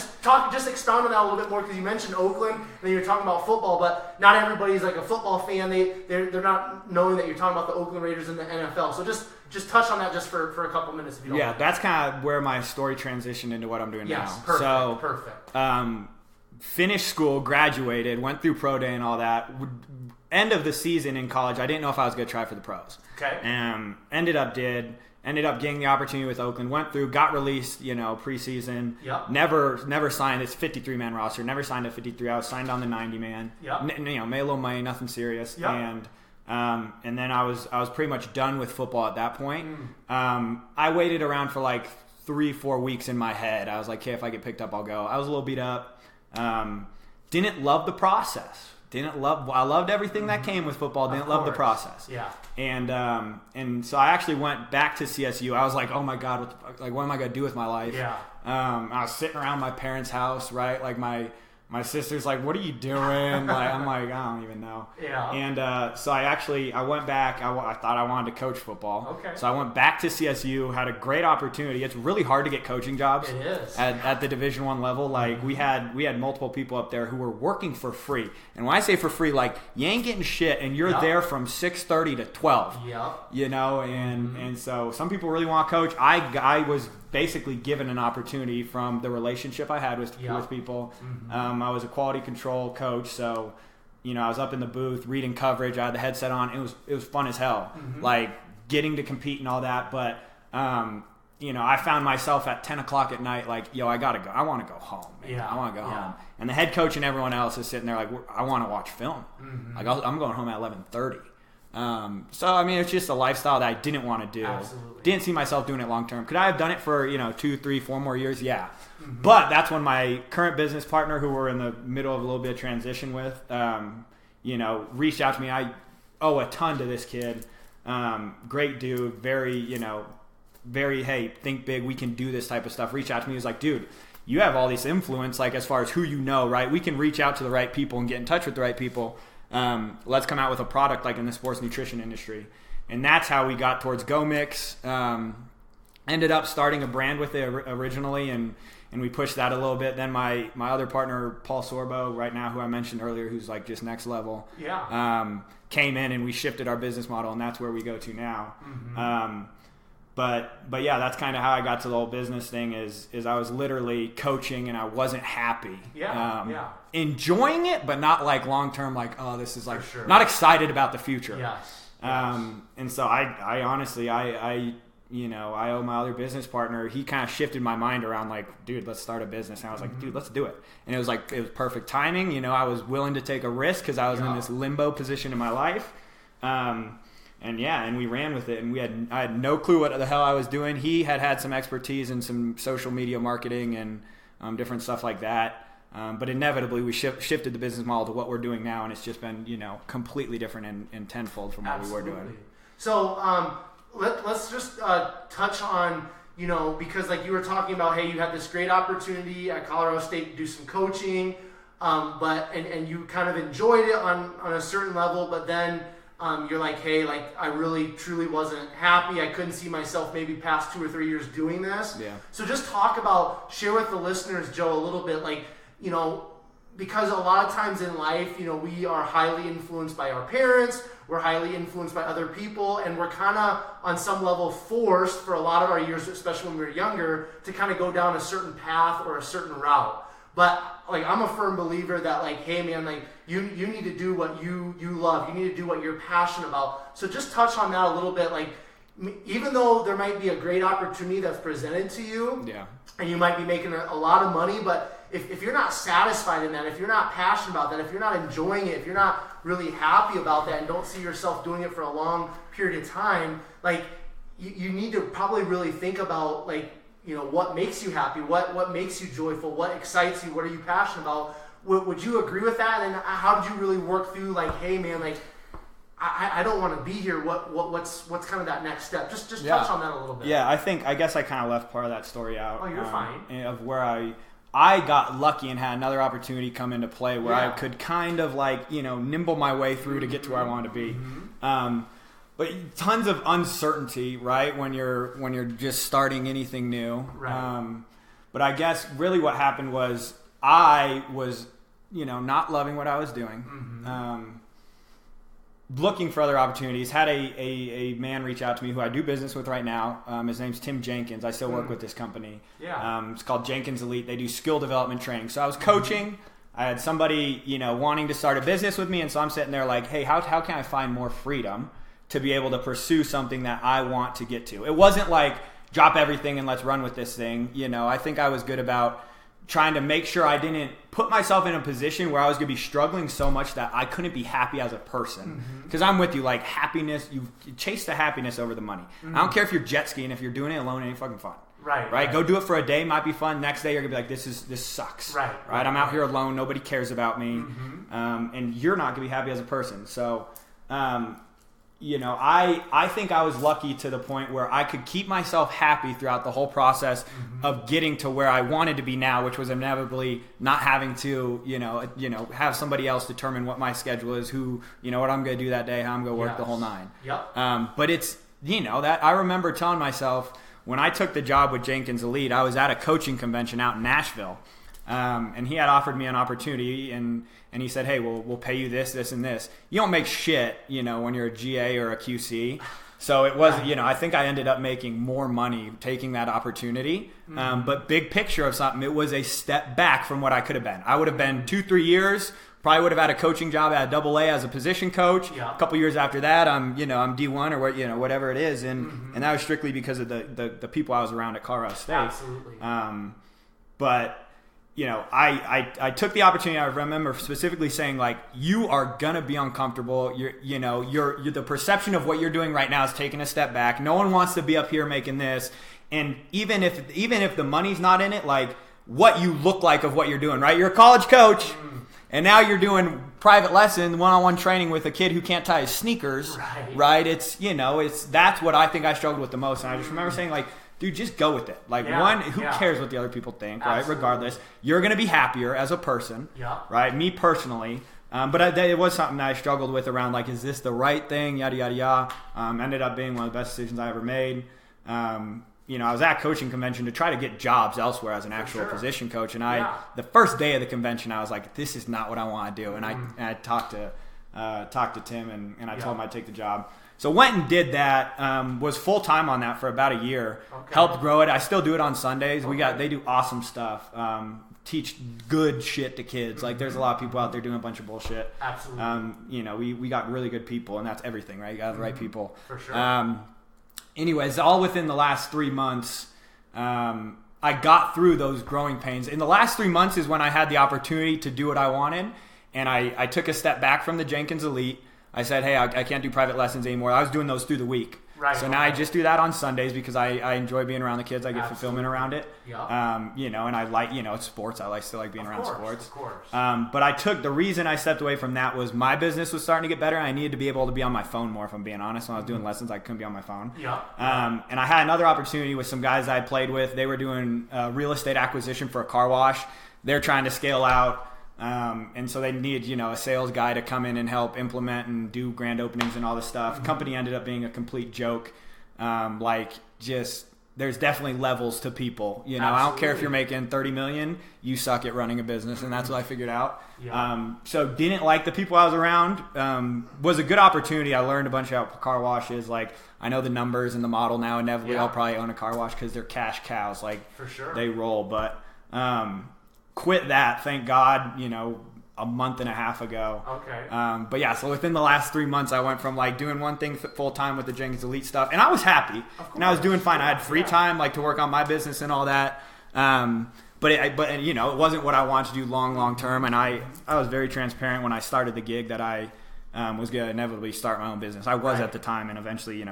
Just expound on that a little bit more, because you mentioned Oakland, and then you're talking about football, but not everybody's like a football fan. They're not knowing that you're talking about the Oakland Raiders in the NFL. So just touch on that just for a couple minutes if you don't mind. That's kind of where my story transitioned into what I'm doing now. Perfect. Finished school, graduated, went through pro day and all that. End of the season in college, I didn't know if I was going to try for the pros. Okay. Ended up getting the opportunity with Oakland. Went through, got released, preseason. Yep. Never signed. It's 53-man roster. Never signed at 53. I was signed on the 90-man. Yep. Made a little money, nothing serious. Yep. And then I was pretty much done with football at that point. I waited around for like 3-4 weeks in my head. I was like, okay, if I get picked up, I'll go. I was a little beat up. didn't love the process. I loved everything that came with football. Didn't love the process. Yeah. And so I actually went back to CSU. I was like, oh my God, what am I gonna do with my life? Yeah. I was sitting around my parents' house, right? Like my sister's like, what are you doing? Like, I'm like, I don't even know. Yeah. And so I went back. I thought I wanted to coach football. Okay. So I went back to CSU, had a great opportunity. It's really hard to get coaching jobs. It is. At the Division I level. Like, we had multiple people up there who were working for free. And when I say for free, like, you ain't getting shit, and you're there from 6:30 to 12. Yep. You know, and so some people really want to coach. I was basically given an opportunity from the relationship I had with people. I was a quality control coach, so you know I was up in the booth reading coverage. I had the headset on. It was fun as hell, like getting to compete and all that. But you know, I found myself at 10 o'clock at night, like, yo, I gotta go. I want to go home. Man. Yeah. I want to go home. And the head coach and everyone else is sitting there like, I want to watch film. Like I'm going home at 11:30. So I mean, it's just a lifestyle that I didn't want to do. Absolutely. Didn't see myself doing it long term. Could I have done it for 2, 3, 4 more years? Yeah. But that's when my current business partner, who we're in the middle of a little bit of transition with, reached out to me. I owe a ton to this kid. Great dude. Very, hey, think big. We can do this type of stuff. Reached out to me. He was like, dude, you have all this influence, like as far as who you know, right? We can reach out to the right people and get in touch with the right people. Let's come out with a product like in the sports nutrition industry. And that's how we got towards Go Mix. Ended up starting a brand with it originally, and we pushed that a little bit. Then my other partner, Paul Sorbo, right now, who I mentioned earlier, who's like just next level, came in and we shifted our business model, and that's where we go to now. But yeah, that's kind of how I got to the whole business thing is I was literally coaching and I wasn't happy. Enjoying it, but not like long term, like, oh, this is like not excited about the future. And so I honestly, I owe my other business partner, he kind of shifted my mind around like, dude, let's start a business. And I was like, dude, let's do it. And it was perfect timing. I was willing to take a risk because I was in this limbo position in my life. And we ran with it, and I had no clue what the hell I was doing. He had some expertise in some social media marketing and different stuff like that. But inevitably, we shifted the business model to what we're doing now, and it's just been completely different and tenfold from what we were doing. So let's just touch on because like you were talking about, hey, you had this great opportunity at Colorado State to do some coaching, but you kind of enjoyed it on a certain level, but then. You're like, hey, like I really truly wasn't happy. I couldn't see myself maybe past 2 or 3 years doing this. Yeah. So just share with the listeners, Joe, a little bit, like, because a lot of times in life, we are highly influenced by our parents. We're highly influenced by other people, and we're kind of on some level forced for a lot of our years, especially when we were younger, to kind of go down a certain path or a certain route. But like I'm a firm believer that like, hey man, like you need to do what you love. You need to do what you're passionate about. So just touch on that a little bit. Like even though there might be a great opportunity that's presented to you, and you might be making a lot of money, but if you're not satisfied in that, if you're not passionate about that, if you're not enjoying it, if you're not really happy about that and don't see yourself doing it for a long period of time, like you need to probably really think about like, what makes you happy, what makes you joyful, what excites you, what are you passionate about? Would you agree with that? And how did you really work through like, hey man, like I don't want to be here. What's kind of that next step? Just touch on that a little bit. Yeah, I guess I kind of left part of that story out. Oh, you're fine. Of where I got lucky and had another opportunity come into play where I could kind of like nimble my way through to get to where I wanted to be. But tons of uncertainty, right? When you're just starting anything new. Right. But I guess really what happened was I was, not loving what I was doing. Looking for other opportunities. Had a man reach out to me who I do business with right now. His name's Tim Jenkins. I still work with this company. Yeah. It's called Jenkins Elite. They do skill development training. So I was coaching. I had somebody, wanting to start a business with me, and so I'm sitting there like, hey, how can I find more freedom to be able to pursue something that I want to get to? It wasn't like drop everything and let's run with this thing. I think I was good about trying to make sure I didn't put myself in a position where I was going to be struggling so much that I couldn't be happy as a person. Because I'm with you, like happiness, you chase the happiness over the money. I don't care if you're jet skiing, if you're doing it alone, it ain't fucking fun. Right. Go do it for a day. Might be fun. Next day you're gonna be like, this sucks. Right. I'm out here alone. Nobody cares about me, and you're not gonna be happy as a person. So, I think I was lucky to the point where I could keep myself happy throughout the whole process of getting to where I wanted to be now, which was inevitably not having to, have somebody else determine what my schedule is, what I'm going to do that day, how I'm going to work the whole nine. Yep. But it's, that I remember telling myself when I took the job with Jenkins Elite, I was at a coaching convention out in Nashville. And he had offered me an opportunity, and he said, hey, we'll pay you this, this, and this. You don't make shit, when you're a GA or a QC. So it was, I think I ended up making more money taking that opportunity. But big picture of something, it was a step back from what I could have been. I would have been 2-3 years, probably would have had a coaching job at AA as a position coach. A couple years after that, I'm D1 or whatever it is. And that was strictly because of the people I was around at Colorado State. Absolutely. But I took the opportunity. I remember specifically saying, like, you are gonna be uncomfortable. You're the perception of what you're doing right now is taking a step back. No one wants to be up here making this. And even if the money's not in it, like what you look like of what you're doing, right? You're a college coach, and now you're doing private lesson, one-on-one training with a kid who can't tie his sneakers, right? It's that's what I think I struggled with the most. And I just remember saying, like, dude, just go with it. Like, who cares what the other people think, right? Regardless, you're going to be happier as a person, right? Me personally. But it was something that I struggled with around, like, is this the right thing? Yada, yada, yada. Ended up being one of the best decisions I ever made. I was at coaching convention to try to get jobs elsewhere as an actual position coach. And the first day of the convention, I was like, this is not what I want to do. And I talked to Tim, and I told him I'd take the job. So went and did that, was full-time on that for about a year, helped grow it. I still do it on Sundays. They do awesome stuff, teach good shit to kids. Like, there's a lot of people out there doing a bunch of bullshit. Absolutely. We got really good people, and that's everything, right? You got the right people. For sure. Anyways, all within the last 3 months, I got through those growing pains. In the last 3 months is when I had the opportunity to do what I wanted, and I took a step back from the Jenkins Elite. I said, hey, I can't do private lessons anymore. I was doing those through the week. So now I just do that on Sundays because I enjoy being around the kids. I get fulfillment around it. And I like, it's sports. I still like being around sports. Of course. But the reason I stepped away from that was my business was starting to get better. And I needed to be able to be on my phone more, if I'm being honest. When I was doing lessons, I couldn't be on my phone. And I had another opportunity with some guys I played with. They were doing real estate acquisition for a car wash. They're trying to scale out. And so they needed, a sales guy to come in and help implement and do grand openings and all this stuff. Company ended up being a complete joke. There's definitely levels to people. I don't care if you're making $30 million, you suck at running a business, and that's what I figured out. So didn't like the people I was around. Was a good opportunity. I learned a bunch about car washes. Like, I know the numbers and the model now. Inevitably, I'll probably own a car wash because they're cash cows. Like, for sure, they roll. But quit that, thank God, a month and a half ago. But yeah, so within the last 3 months, I went from like doing one thing full time with the Jenkins Elite stuff, and I was happy, and I was doing fine. I had free time, like, to work on my business and all that. But it wasn't what I wanted to do long term, and I was very transparent when I started the gig that I was going to inevitably start my own business. I was at the time, and eventually,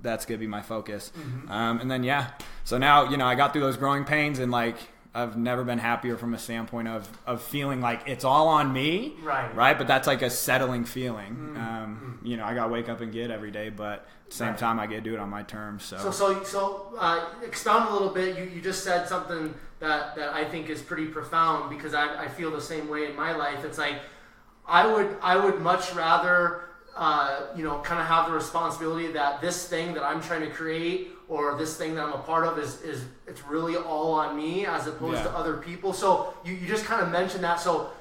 that's going to be my focus. And then, so now, I got through those growing pains, and like, I've never been happier from a standpoint of feeling like it's all on me, right? But that's like a settling feeling. I got to wake up and get every day, but at the same time, I get to do it on my terms. So expound a little bit. You just said something that I think is pretty profound, because I feel the same way in my life. It's like I would much rather kind of have the responsibility that this thing that I'm trying to create, or this thing that I'm a part of, is it's really all on me as opposed to other people. So you just kind of mentioned that. So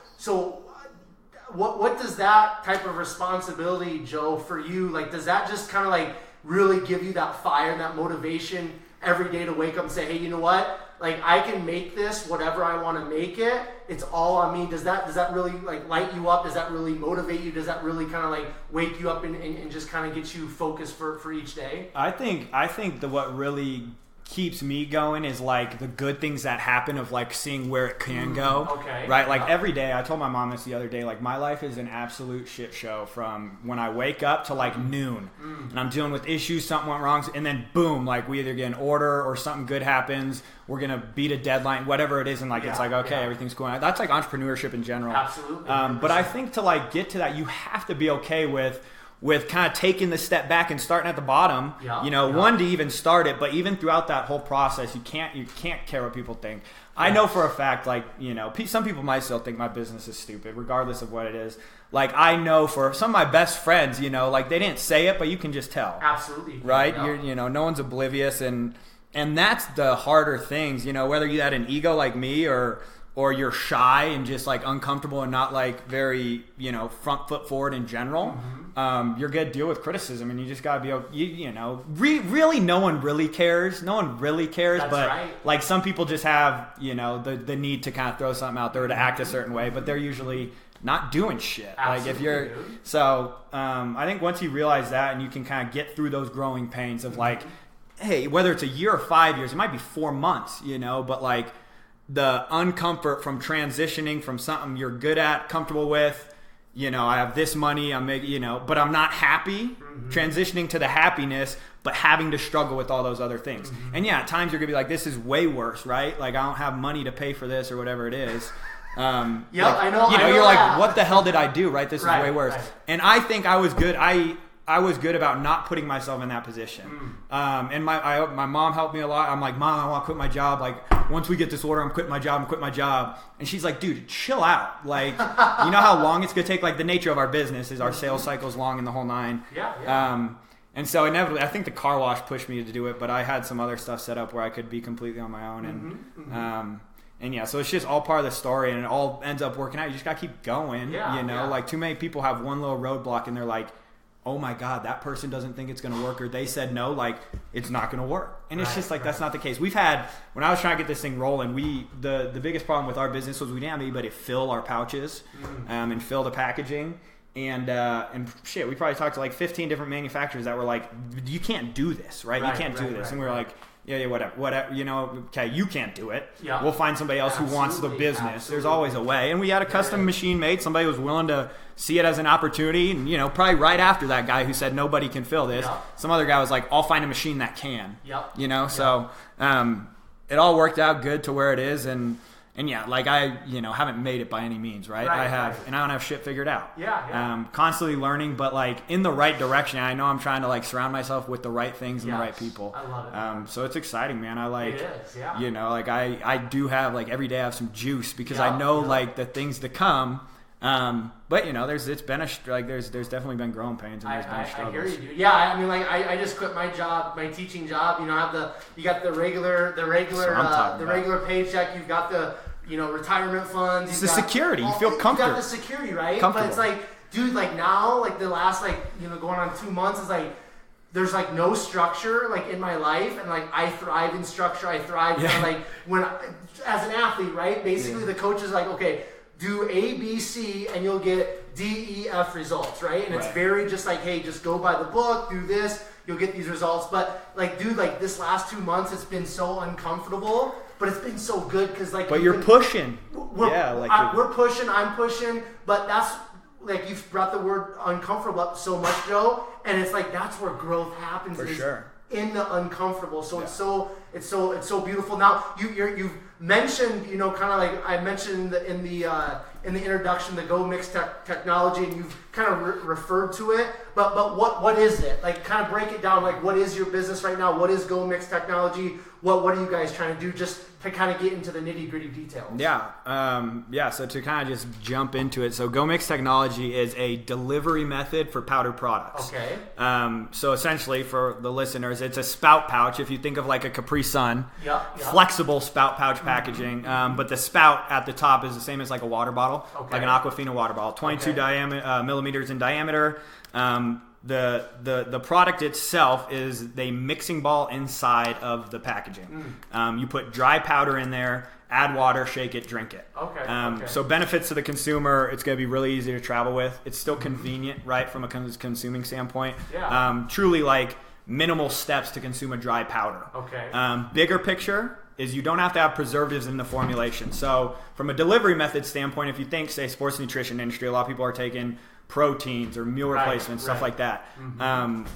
what does that type of responsibility, Joe, for you, like, does that just kind of like really give you that fire and that motivation every day to wake up and say, hey, you know what? Like, I can make this whatever I want to make it. It's all on me. Does that really like light you up? Does that really motivate you? Does that really kind of like wake you up and just kind of get you focused for each day? I think what really keeps me going is like the good things that happen of like seeing where it can go. Okay. Right? Like every day, I told my mom this the other day, like my life is an absolute shit show from when I wake up to like noon. And I'm dealing with issues, something went wrong, and then boom, like we either get an order or something good happens. We're going to beat a deadline, whatever it is. And like, it's like, okay, everything's going on. That's like entrepreneurship in general. Absolutely. But I think to like get to that, you have to be okay with kind of taking the step back and starting at the bottom, one, to even start it, but even throughout that whole process, you can't care what people think. I know for a fact, like, some people might still think my business is stupid, regardless of what it is. Like, I know for some of my best friends, like they didn't say it, but you can just tell. Absolutely. Right? Yeah. No one's oblivious, and that's the harder things, whether you had an ego like me or you're shy and just like uncomfortable and not like very, front foot forward in general. You're going to deal with criticism, and you just got to be, really no one really cares. No one really cares. That's but right. Like some people just have, the need to kind of throw something out there to act a certain way, but they're usually not doing shit. Absolutely, I think once you realize that and you can kind of get through those growing pains of like, hey, whether it's a year or 5 years, it might be 4 months, but like the uncomfort from transitioning from something you're good at, comfortable with, I have this money, I'm making, but I'm not happy, transitioning to the happiness, but having to struggle with all those other things. And yeah, at times you're gonna be like, this is way worse, right? Like I don't have money to pay for this or whatever it is. I know. You're like, what the hell did I do? Right? This is way worse. Right. And I think I was good. I was good about not putting myself in that position. And my mom helped me a lot. I'm like, Mom, I want to quit my job. Like, once we get this order, I'm quitting my job. And she's like, dude, chill out. Like, you know how long it's going to take? Like, the nature of our business is our sales cycle's long in the whole nine. Yeah. And so inevitably, I think the car wash pushed me to do it, but I had some other stuff set up where I could be completely on my own. And yeah, so it's just all part of the story, and it all ends up working out. You just got to keep going. Like too many people have one little roadblock, and they're like, oh my God, that person doesn't think it's going to work, or they said no, like it's not going to work. And it's just like, that's not the case. We've had, when I was trying to get this thing rolling, the biggest problem with our business was we didn't have anybody to fill our pouches and fill the packaging. And shit, we probably talked to like 15 different manufacturers that were like, you can't do this, right? You can't do this. And we were like, yeah, whatever, okay, you can't do it. Yeah. We'll find somebody else who wants the business. Absolutely. There's always a way. And we had a custom machine made. Somebody was willing to see it as an opportunity. And, probably right after that guy who said nobody can fill this, some other guy was like, I'll find a machine that can. So it all worked out good to where it is. And yeah, like I, haven't made it by any means, right? I have, and I don't have shit figured out. Constantly learning, but like in the right direction. I know I'm trying to like surround myself with the right things and the right people. I love it. So it's exciting, man. I like, it is, like I do have like every day I have some juice because I know like the things to come. But there's definitely been growing pains and there's been struggles. I hear you, dude. Yeah, I mean, like I just quit my job, my teaching job. You got the regular paycheck. You've got the retirement funds. It's the security. You feel comfortable. You got the security, right? But it's like, dude, like now, like the last going on 2 months is like, there's like no structure like in my life, and like I thrive in structure. I thrive like when as an athlete, right? Basically, the coach is like, okay, do A, B, C, and you'll get D, E, F results, right? And it's very just like, hey, just go by the book, do this, you'll get these results. But like, dude, like this last 2 months, it's been so uncomfortable, but it's been so good because like. But you're pushing. We're pushing. I'm pushing. But that's like you've brought the word uncomfortable up so much, Joe, and it's like that's where growth happens. For sure. In the uncomfortable. So it's so beautiful. Now you've mentioned, kind of like I mentioned in the introduction, the Go Mix technology, and you've kind of referred to it. But what is it? Like, kind of break it down. Like, what is your business right now? What is Go Mix technology? What are you guys trying to do? Just to kind of get into the nitty gritty details. So to kind of just jump into it. So Go Mix technology is a delivery method for powder products. Okay. So essentially for the listeners, it's a spout pouch. If you think of like a Capri Sun, flexible spout pouch packaging. But the spout at the top is the same as like a water bottle, like an Aquafina water bottle, 22 millimeters in diameter. The product itself is the mixing ball inside of the packaging. You put dry powder in there, add water, shake it, drink it. So benefits to the consumer, it's going to be really easy to travel with. It's still convenient, right, from a consuming standpoint. Truly like minimal steps to consume a dry powder. Okay. Bigger picture is you don't have to have preservatives in the formulation. So from a delivery method standpoint, if you think, say, sports nutrition industry, a lot of people are taking proteins or meal replacements, stuff like that.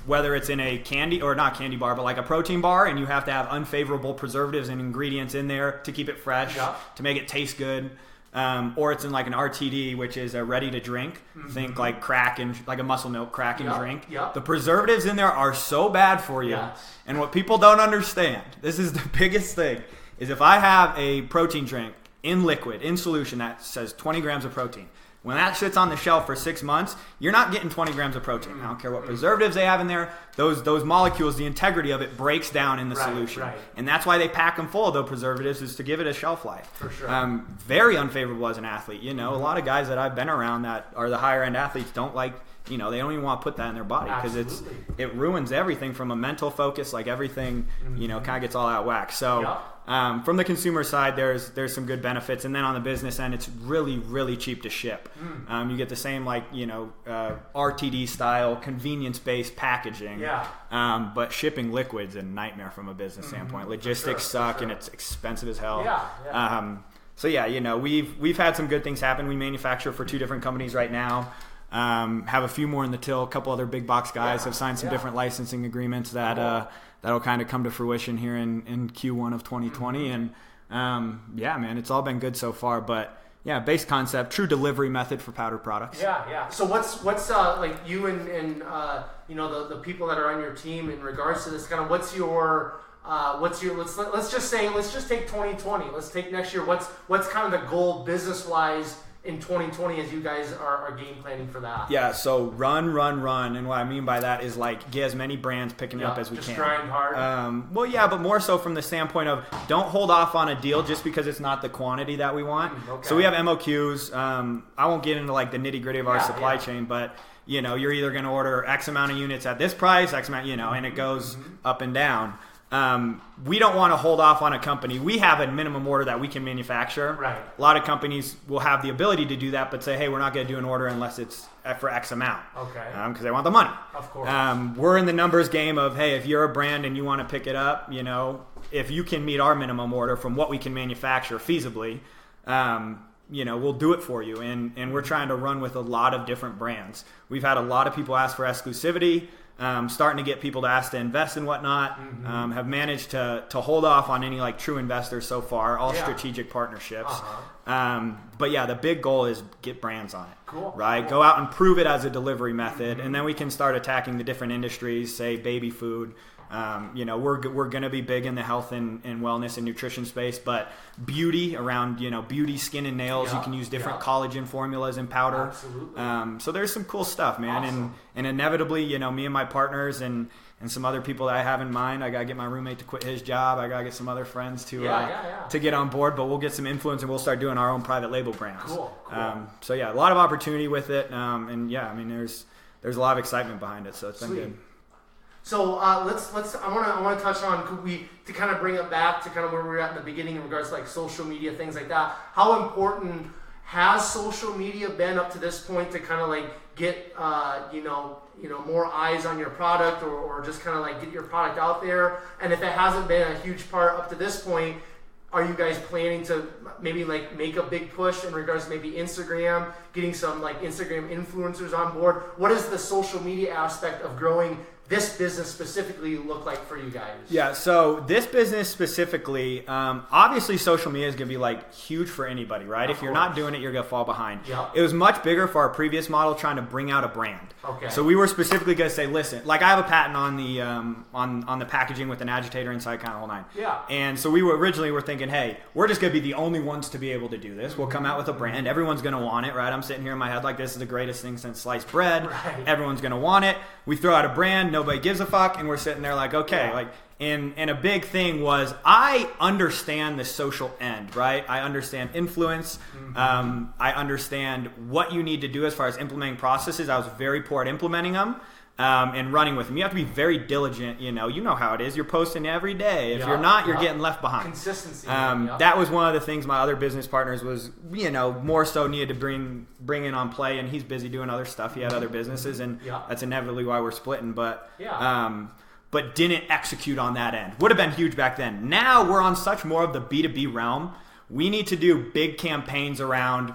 Whether it's in a candy or not candy bar, but like a protein bar, and you have to have unfavorable preservatives and ingredients in there to keep it fresh, to make it taste good. Or it's in like an RTD, which is a ready to drink. Think like crack and like a muscle milk crack and drink. The preservatives in there are so bad for you. And what people don't understand, this is the biggest thing, is if I have a protein drink in liquid, in solution that says 20 grams of protein, when that sits on the shelf for 6 months, you're not getting 20 grams of protein. I don't care what preservatives they have in there. Those molecules, the integrity of it breaks down in the solution. And that's why they pack them full of those preservatives, is to give it a shelf life. For sure. Very unfavorable as an athlete. You know, a lot of guys that I've been around that are the higher end athletes don't like, you know, they don't even want to put that in their body because it ruins everything from a mental focus, like everything, you know, kind of gets all out of whack. So from the consumer side, there's some good benefits. And then on the business end, it's really, really cheap to ship. You get the same, like, you know, RTD style, convenience-based packaging. But shipping liquids is a nightmare from a business standpoint. Logistics suck, and it's expensive as hell. So yeah, you know, we've had some good things happen. We manufacture for 2 different companies right now. Have a few more in the till. A couple other big box guys have signed some different licensing agreements that that'll kind of come to fruition here in Q1 of 2020. And yeah, man, it's all been good so far. But yeah, base concept, true delivery method for powder products. So what's like you and you know the people that are on your team in regards to this, kind of what's your let's just take 2020. Let's take next year. What's kind of the goal business wise in 2020 as you guys are game planning for that? Yeah, so run. And what I mean by that is like get as many brands picking up as we can. Just grind hard. Well, yeah, but more so from the standpoint of don't hold off on a deal just because it's not the quantity that we want. So we have MOQs. I won't get into like the nitty gritty of our supply chain, but you know, you're either going to order X amount of units at this price, X amount, you know, and it goes up and down. We don't want to hold off on a company. We have a minimum order that we can manufacture. A lot of companies will have the ability to do that, but say, hey, we're not going to do an order unless it's for X amount. Because they want the money. Of course. We're in the numbers game of, hey, if you're a brand and you want to pick it up, you know, if you can meet our minimum order from what we can manufacture feasibly, you know, we'll do it for you. And we're trying to run with a lot of different brands. We've had a lot of people ask for exclusivity. Starting to get people to ask to invest and whatnot. Have managed to hold off on any like true investors so far, all strategic partnerships. But yeah, the big goal is get brands on it. Right? Go out and prove it as a delivery method, and then we can start attacking the different industries, say baby food. You know, we're going to be big in the health and wellness and nutrition space, but beauty around, you know, beauty, skin and nails, you can use different collagen formulas and powder. So there's some cool stuff, man. And inevitably, you know, me and my partners and some other people that I have in mind, I got to get my roommate to quit his job. I got to get some other friends to get on board, but we'll get some influence and we'll start doing our own private label brands. So yeah, a lot of opportunity with it. And yeah, I mean, there's a lot of excitement behind it. So it's been good. So let's. I want to touch on to kind of bring it back to kind of where we were at in the beginning in regards to like social media, things like that. How important has social media been up to this point to kind of like get you know more eyes on your product or just kind of like get your product out there? And if it hasn't been a huge part up to this point, are you guys planning to maybe like make a big push in regards to maybe Instagram, getting some like Instagram influencers on board? What does the social media aspect of growing this business specifically look like for you guys? Yeah, so this business specifically, obviously social media is going to be like huge for anybody, right? If you're not doing it, you're going to fall behind. It was much bigger for our previous model trying to bring out a brand. So we were specifically going to say, listen, like I have a patent on the on the packaging with an agitator inside, kind of whole nine. And so we were originally thinking, hey, we're just going to be the only ones to be able to do this. We'll come out with a brand. Everyone's going to want it, right? I'm sitting here in my head like this is the greatest thing since sliced bread. Everyone's going to want it. We throw out a brand. Nobody gives a fuck, and we're sitting there like, okay, like, and a big thing was I understand the social end, right? I understand influence. I understand what you need to do as far as implementing processes. I was very poor at implementing them and running with them. You have to be very diligent. You know how it is. You're posting every day. If you're not, you're getting left behind. Consistency. That was one of the things my other business partners was, more so needed to bring in on play, and he's busy doing other stuff. He had other businesses, and that's inevitably why we're splitting. But but didn't execute on that end. Would have been huge back then. Now we're on such more of the B2B realm. We need to do big campaigns around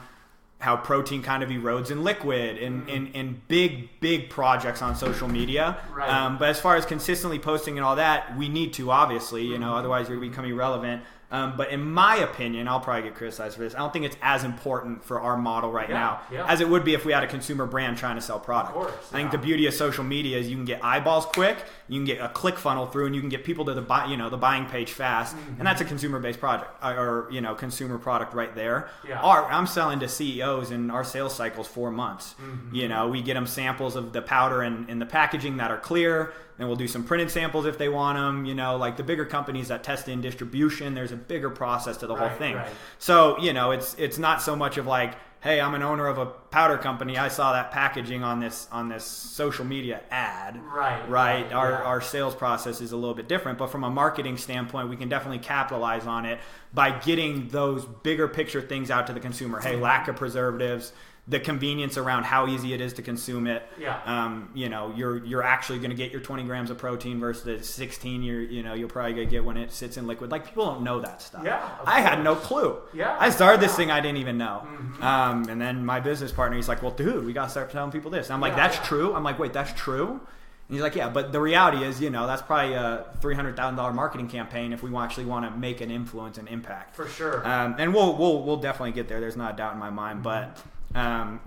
how protein kind of erodes in liquid and big projects on social media. Right. But as far as consistently posting and all that, we need to, obviously, otherwise you're becoming irrelevant. But in my opinion, I'll probably get criticized for this. I don't think it's as important for our model right now as it would be if we had a consumer brand trying to sell product. Of course, I think the beauty of social media is you can get eyeballs quick, you can get a click funnel through, and you can get people to the buying page fast, and that's a consumer-based project or consumer product right there. Yeah. I'm selling to CEOs, and our sales cycle's 4 months. We get them samples of the powder and the packaging that are clear. Then we'll do some printed samples if they want them. Like the bigger companies that test in distribution, there's a bigger process to the whole thing. Right. So, it's not so much of like, hey, I'm an owner of a powder company. I saw that packaging on this social media ad. Right. Our sales process is a little bit different, but from a marketing standpoint, we can definitely capitalize on it by getting those bigger picture things out to the consumer. Hey, lack of preservatives, the convenience around how easy it is to consume it. Yeah. You're actually going to get your 20 grams of protein versus the 16 you'll probably going to get when it sits in liquid. Like, people don't know that stuff. Yeah. I had no clue. Yeah. I started this thing I didn't even know. And then my business partner, he's like, well, dude, we got to start telling people this. And I'm like, that's true? I'm like, wait, that's true? And he's like, yeah, but the reality is, that's probably a $300,000 marketing campaign if we actually want to make an influence and impact. For sure. And we'll definitely get there. There's not a doubt in my mind. But I'm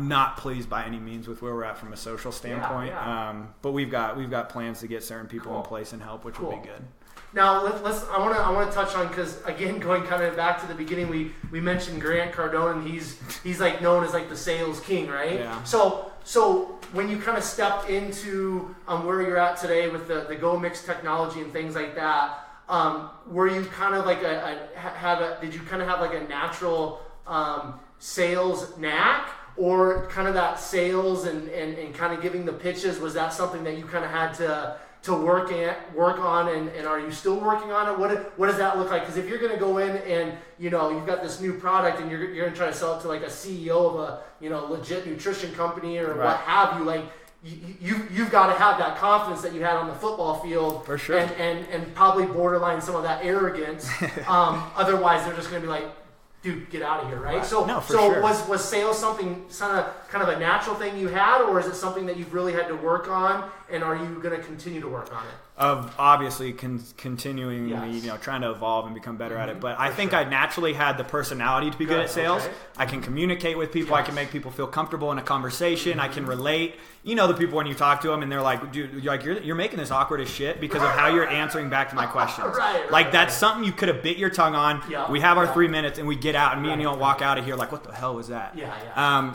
not pleased by any means with where we're at from a social standpoint. But we've got plans to get certain people in place and help, which will be good. Now I want to touch on, because again, going kind of back to the beginning, we mentioned Grant Cardone, and he's like known as like the sales king, right? Yeah. So when you kind of stepped into where you're at today with the Go Mix technology and things like that, were you kind of like did you kind of have like a natural sales knack, or kind of that sales and kind of giving the pitches, was that something that you kind of had to work on, and are you still working on it? What does that look like? Because if you're going to go in and you've got this new product and you're going to try to sell it to like a CEO of a legit nutrition company or what have you, like you've got to have that confidence that you had on the football field, for sure, and probably borderline some of that arrogance. Otherwise, they're just going to be like, dude, get out of here, right? So sure. Was sales something kind of a natural thing you had, or is it something that you've really had to work on, and are you going to continue to work on it? Of obviously continuing, trying to evolve and become better at it. But I think I naturally had the personality to be good at sales. Okay. I can communicate with people. Yes. I can make people feel comfortable in a conversation. I can relate. The people when you talk to them and they're like, dude, you're making this awkward as shit because of how you're answering back to my questions. That's something you could have bit your tongue on. Yeah. We have our 3 minutes and we get out, and me and you don't walk out of here like, what the hell was that?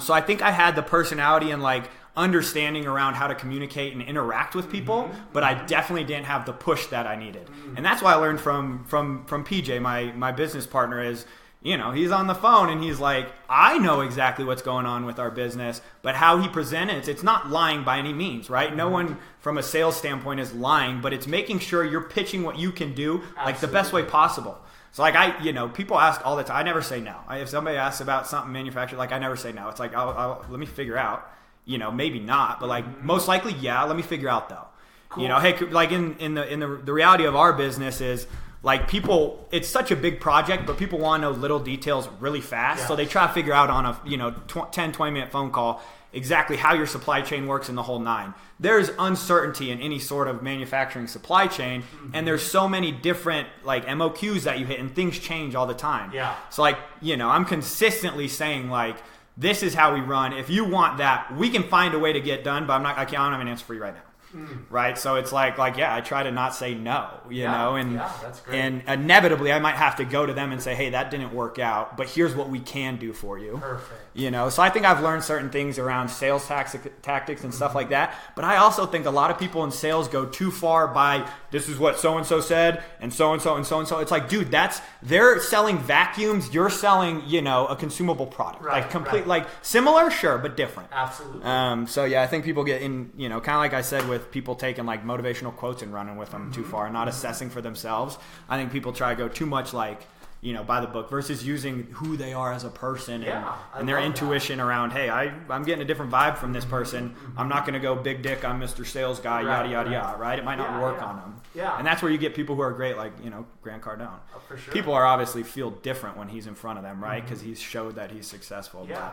So I think I had the personality and like understanding around how to communicate and interact with people, but I definitely didn't have the push that I needed. And that's what I learned from PJ, my business partner, is, he's on the phone and he's like, I know exactly what's going on with our business, but how he presents it's not lying by any means, right? No one from a sales standpoint is lying, but it's making sure you're pitching what you can do like the best way possible. So like people ask all the time. I never say no. If somebody asks about something manufactured, like I never say no. It's like, I'll let me figure out. Maybe not, but like most likely, yeah. Let me figure out though. Cool. Hey, like in the reality of our business is like people. It's such a big project, but people want to know little details really fast. Yes. So they try to figure out on a 10-20 minute phone call exactly how your supply chain works in the whole nine. There's uncertainty in any sort of manufacturing supply chain, and there's so many different like MOQs that you hit, and things change all the time. Yeah. So like I'm consistently saying like, this is how we run. If you want that, we can find a way to get done, but I don't have an answer for you right now. Right? So it's like I try to not say no, and that's great. And inevitably I might have to go to them and say, hey, that didn't work out, but here's what we can do for you. Perfect. So I think I've learned certain things around sales tactics and stuff like that, but I also think a lot of people in sales go too far by, this is what so-and-so said, and so-and-so and so-and-so. It's like, dude, they're selling vacuums, you're selling, a consumable product. Right, like complete, like similar, sure, but different. Absolutely. So yeah, I think people get in, kind of like I said with people taking like motivational quotes and running with them too far and not assessing for themselves. I think people try to go too much like, by the book versus using who they are as a person and their intuition around, hey, I'm getting a different vibe from this person. I'm not going to go big dick, I'm Mr. Sales Guy, yada, yada, yada, right? It might not work on them. Yeah. And that's where you get people who are great, like, Grant Cardone. Oh, for sure. People are obviously feel different when he's in front of them, right? Because he's showed that he's successful. Yeah.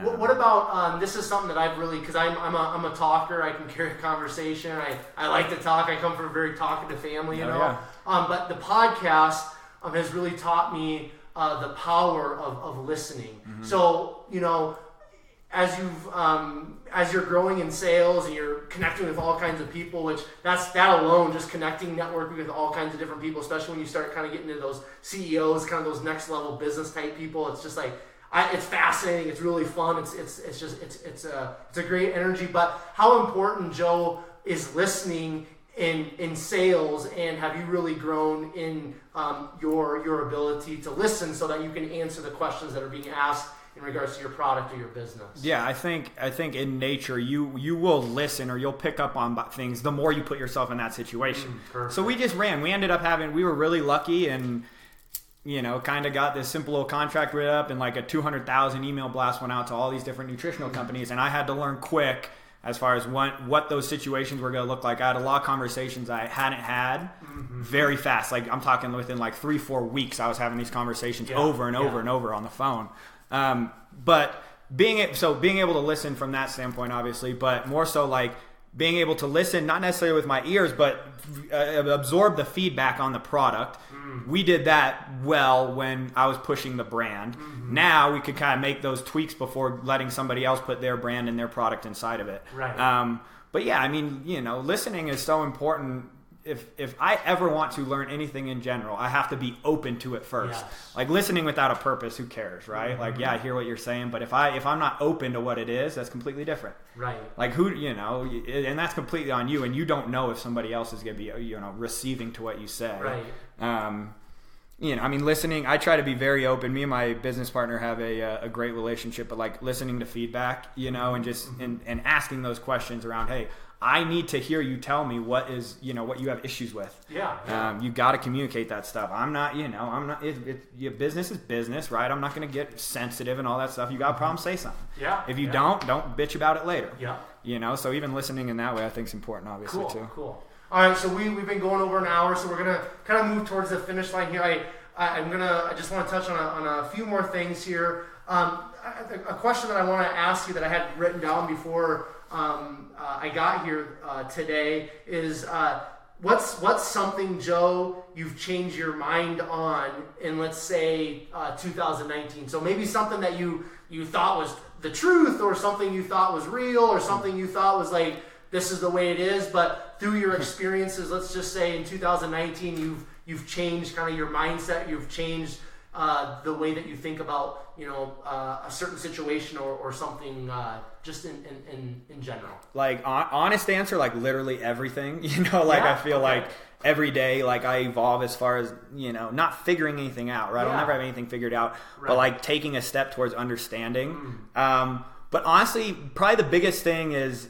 What about, this is something that I've really, because I'm a talker, I can carry a conversation, I like to talk, I come from a very talkative family, but the podcast has really taught me the power of listening. So, as you're growing in sales and you're connecting with all kinds of people, which that alone, just connecting, networking with all kinds of different people, especially when you start kind of getting into those CEOs, kind of those next level business type people, it's just like, it's fascinating. It's really fun. It's a great energy. But how important, Joe, is listening in sales, and have you really grown in your ability to listen so that you can answer the questions that are being asked in regards to your product or your business? Yeah, I think in nature you will listen, or you'll pick up on things the more you put yourself in that situation. So we ended up we were really lucky and kind of got this simple little contract written up, and like a 200,000 email blast went out to all these different nutritional companies, and I had to learn quick as far as what those situations were going to look like. I had a lot of conversations I hadn't had very fast. Like I'm talking within like 3-4 weeks, I was having these conversations over and over and over on the phone. But being able to listen from that standpoint, obviously, but more so like being able to listen, not necessarily with my ears, but absorb the feedback on the product. We did that well when I was pushing the brand. Now we could kind of make those tweaks before letting somebody else put their brand and their product inside of it. Right. But yeah, I mean, listening is so important. If I ever want to learn anything in general, I have to be open to it first. Yes. Like listening without a purpose, who cares, right? Like, I hear what you're saying, but if I'm not open to what it is, that's completely different. Right. Like and that's completely on you, and you don't know if somebody else is going to be, receiving to what you say. Right. Listening, I try to be very open. Me and my business partner have a great relationship, but like listening to feedback, and just and asking those questions around, hey, I need to hear you tell me what you have issues with. Yeah. You got to communicate that stuff. Your business is business, right? I'm not going to get sensitive and all that stuff. You got a problem, say something. Yeah. If you don't bitch about it later. Yeah. So even listening in that way, I think is important, obviously, too. Cool. All right, so we've been going over an hour, so we're gonna kind of move towards the finish line here. I just want to touch on a few more things here. A question that I want to ask you that I had written down before I got here today is what's something, Joe, you've changed your mind on in, let's say, 2019? So maybe something that you thought was the truth, or something you thought was real, or something you thought was like, this is the way it is, but through your experiences, let's just say in 2019, you've changed kind of your mindset, you've changed the way that you think about a certain situation or something just in general. Like honest answer, like literally everything. I feel like every day, like I evolve as far as not figuring anything out. Right, I'll never have anything figured out, but like taking a step towards understanding. But honestly, probably the biggest thing is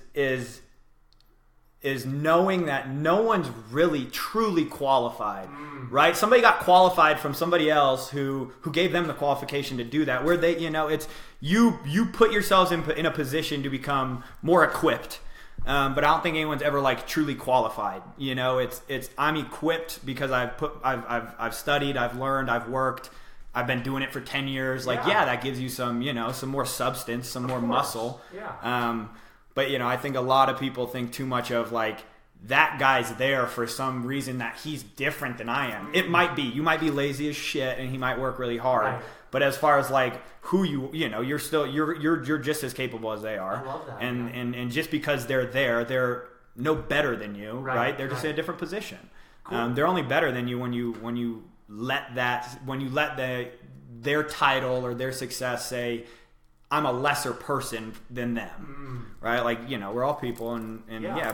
knowing that no one's really truly qualified, right? Somebody got qualified from somebody else who gave them the qualification to do that, where they, it's you put yourselves in a position to become more equipped. But I don't think anyone's ever like truly qualified. It's I'm equipped because I've studied, I've learned, I've worked, I've been doing it for 10 years. Like, that gives you some, some more substance, some more muscle. Yeah. But, I think a lot of people think too much of, like, that guy's there for some reason that he's different than I am. It might be. You might be lazy as shit and he might work really hard. Right. But as far as, like, who you're still, you're just as capable as they are. I love that. And just because they're there, they're no better than you, right? They're just in a different position. Cool. They're only better than you when you let their title or their success say, I'm a lesser person than them, right? Like, we're all people, and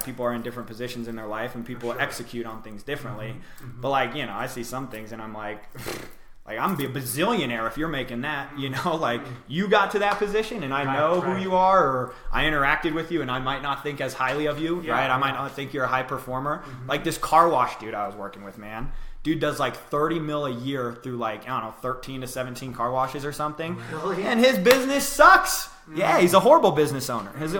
people are in different positions in their life, and people execute on things differently. But like, I see some things, and I'm like I'm gonna be a bazillionaire if you're making that, you got to that position, and I know who you are, or I interacted with you, and I might not think as highly of you, right? I might not think you're a high performer. Like this car wash dude I was working with, man. Dude does like 30 mil a year through like, I don't know, 13 to 17 car washes or something. Really? And his business sucks. Yeah, he's a horrible business owner. His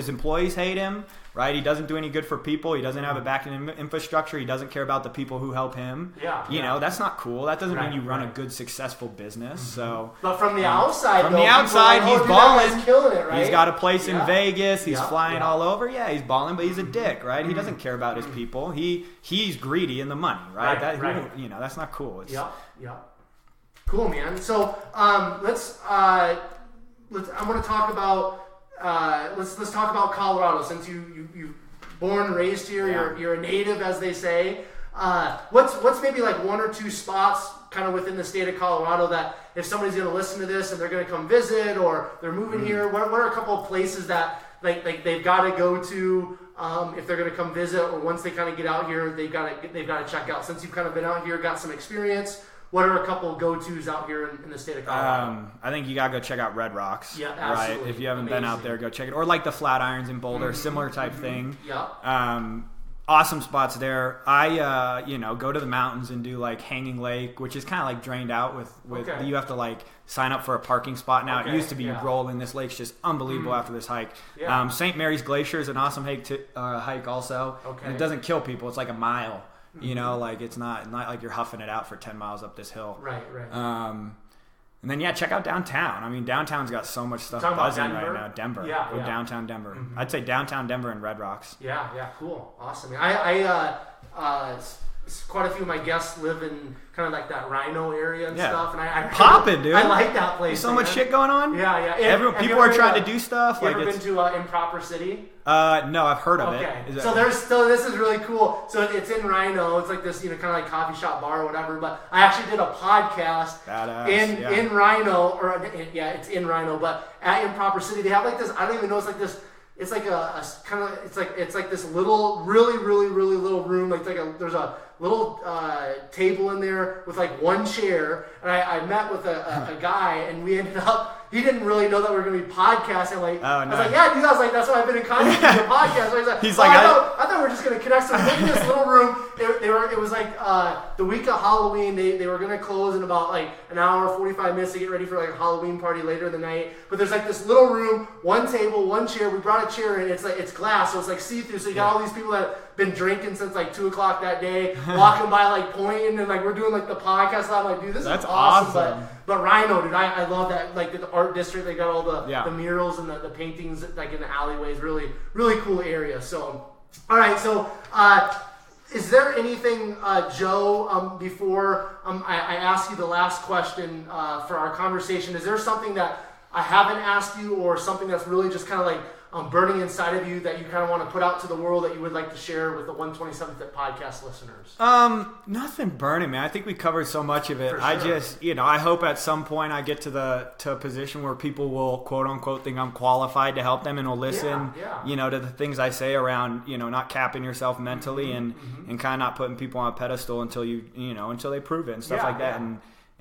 employees hate him, right? He doesn't do any good for people. He doesn't have a back-end infrastructure. He doesn't care about the people who help him. Yeah. You know, that's not cool. That doesn't mean you run a good, successful business. So, but from the outside, he's balling. He's killing it, right? He's got a place in Vegas. He's flying all over. Yeah, he's balling, but he's a dick, right? He doesn't care about his people. He's greedy in the money, right? You know, that's not cool. Yep. Cool, man. So I want to talk about let's talk about Colorado, since you born and raised here. You're a native, as they say. What's maybe like one or two spots kind of within the state of Colorado that if somebody's going to listen to this and they're going to come visit or they're moving here, what are a couple of places that like they've got to go to if they're going to come visit, or once they kind of get out here they've got to check out? Since you've kind of been out here, got some experience, what are a couple of go-tos out here in the state of Colorado? I think you gotta go check out Red Rocks. Yeah, absolutely. Right? If you haven't been out there, go check it. Or like the Flatirons in Boulder, similar type thing. Yeah. Awesome spots there. I go to the mountains and do like Hanging Lake, which is kind of like drained out with you have to like sign up for a parking spot now. It used to be you roll in. This lake's just unbelievable after this hike. Yeah. St. Mary's Glacier is an awesome hike also. Okay. And it doesn't kill people. It's like a mile. You know, like it's not like you're huffing it out for 10 miles up this hill. Right. And then check out downtown. I mean, downtown's got so much stuff buzzing right now. Denver. Downtown Denver. I'd say downtown Denver and Red Rocks. Yeah, cool. Awesome. Quite a few of my guests live in kind of like that Rhino area and stuff, and I poppin', dude. I like that place. There's so much shit going on. Yeah. People are trying to do stuff. You ever been to Improper City? No, I've heard of it. So this is really cool. So it's in Rhino. It's like this, kind of like coffee shop bar or whatever. But I actually did a podcast in Rhino, it's in Rhino. But at Improper City, they have like this. I don't even know. It's like this. It's like a kind of it's like this little really little room. There's a little table in there with like one chair. And I met with a guy, and we ended up. He didn't really know that we were going to be podcasting. I was like, yeah, dude. I was like, that's why I've been in contact with the podcast. He's like, I thought we were just going to connect. So in this little room, it was like the week of Halloween. They were going to close in about like an hour, 45 minutes to get ready for like a Halloween party later in the night. But there's like this little room, one table, one chair. We brought a chair in. It's glass, so it's like see-through. So you got all these people that have been drinking since like 2:00 that day, walking by like pointing, and like we're doing like the podcast. I'm like, dude, this is awesome. But Rhino, dude, I love that. Like the art district, they got all the murals and the paintings like in the alleyways. Really, really cool area. So, all right. So, is there anything, Joe, before I ask you the last question for our conversation? Is there something that I haven't asked you, or something that's really just kind of like burning inside of you that you kind of want to put out to the world that you would like to share with the 127th Fit podcast listeners? Nothing burning, man. I think we covered so much of it. Sure. I just, I hope at some point I get to a position where people will quote unquote think I'm qualified to help them and will listen, to the things I say around, not capping yourself mentally and kind of not putting people on a pedestal until until they prove it and stuff like that.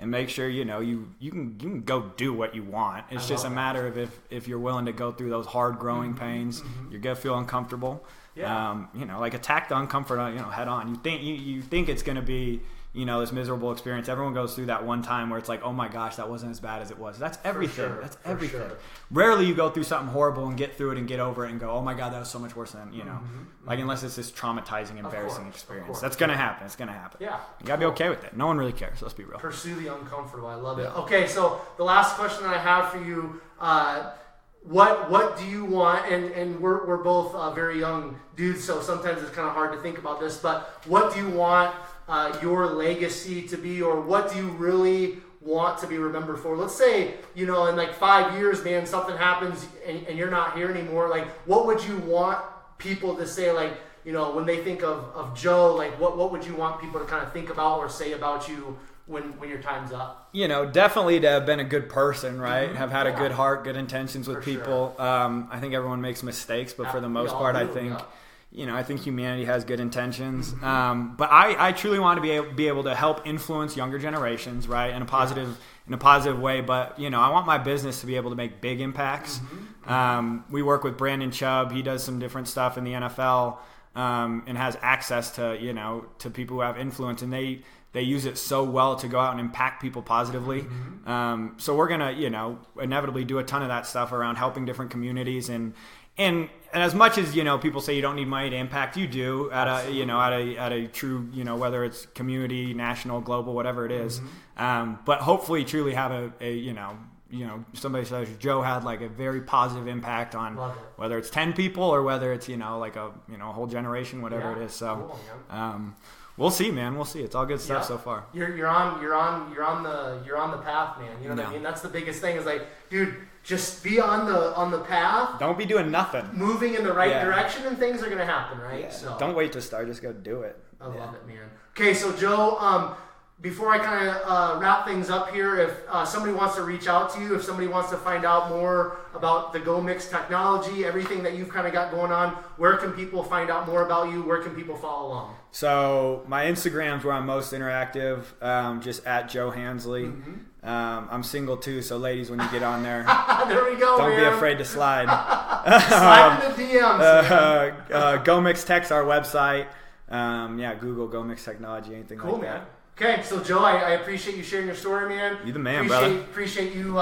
And make sure you can go do what you want. It's just a matter of if you're willing to go through those hard growing pains. You're gonna feel uncomfortable. Like attack the uncomfort head on. You think it's gonna be this miserable experience. Everyone goes through that one time where it's like, oh my gosh, that wasn't as bad as it was. That's everything. That's everything. Sure. Rarely you go through something horrible and get through it and get over it and go, oh my god, that was so much worse than unless it's this traumatizing, embarrassing experience. That's gonna happen. It's gonna happen. Yeah, you gotta be okay with it. No one really cares. Let's be real. Pursue the uncomfortable. I love it. Okay, so the last question that I have for you. What do you want? And we're both very young dudes, so sometimes it's kind of hard to think about this. But what do you want your legacy to be, or what do you really want to be remembered for? Let's say in like 5 years, man, something happens and you're not here anymore. Like, what would you want people to say? Like, when they think of Joe, like what would you want people to kind of think about or say about you when your time's up? Definitely to have been a good person, right? Have had a good heart, good intentions with people. Sure. I think everyone makes mistakes, but for the most part, I think I think humanity has good intentions. But I truly want to be able to help influence younger generations, right, in a positive way. But I want my business to be able to make big impacts. We work with Brandon Chubb. He does some different stuff in the NFL and has access to to people who have influence, and they use it so well to go out and impact people positively. So we're going to, inevitably do a ton of that stuff around helping different communities. And as much as, people say you don't need money to impact, you do at a true, whether it's community, national, global, whatever it is. But hopefully truly have somebody says Joe had like a very positive impact on whether it's 10 people or whether it's, like a whole generation, whatever it is. So, cool, we'll see, man. We'll see. It's all good stuff so far. You're on the path, man. You know what I mean? That's the biggest thing is like, dude, just be on the path. Don't be doing nothing. Moving in the right direction and things are going to happen, right? Yeah. So don't wait to start. Just go do it. I love it, man. Okay, so Joe, before I kind of wrap things up here, if somebody wants to reach out to you, if somebody wants to find out more about the Go Mix technology, everything that you've kind of got going on, where can people find out more about you? Where can people follow along? So my Instagram's where I'm most interactive, just at Joe Hansley. I'm single too, so ladies, when you get on there, there we go, don't be afraid to slide. Slide in the DMs. Go Mix Tech's our website. Google Go Mix Technology, anything cool, like man. that. Okay, so Joe, I appreciate you sharing your story, man. You the man, brother. Appreciate you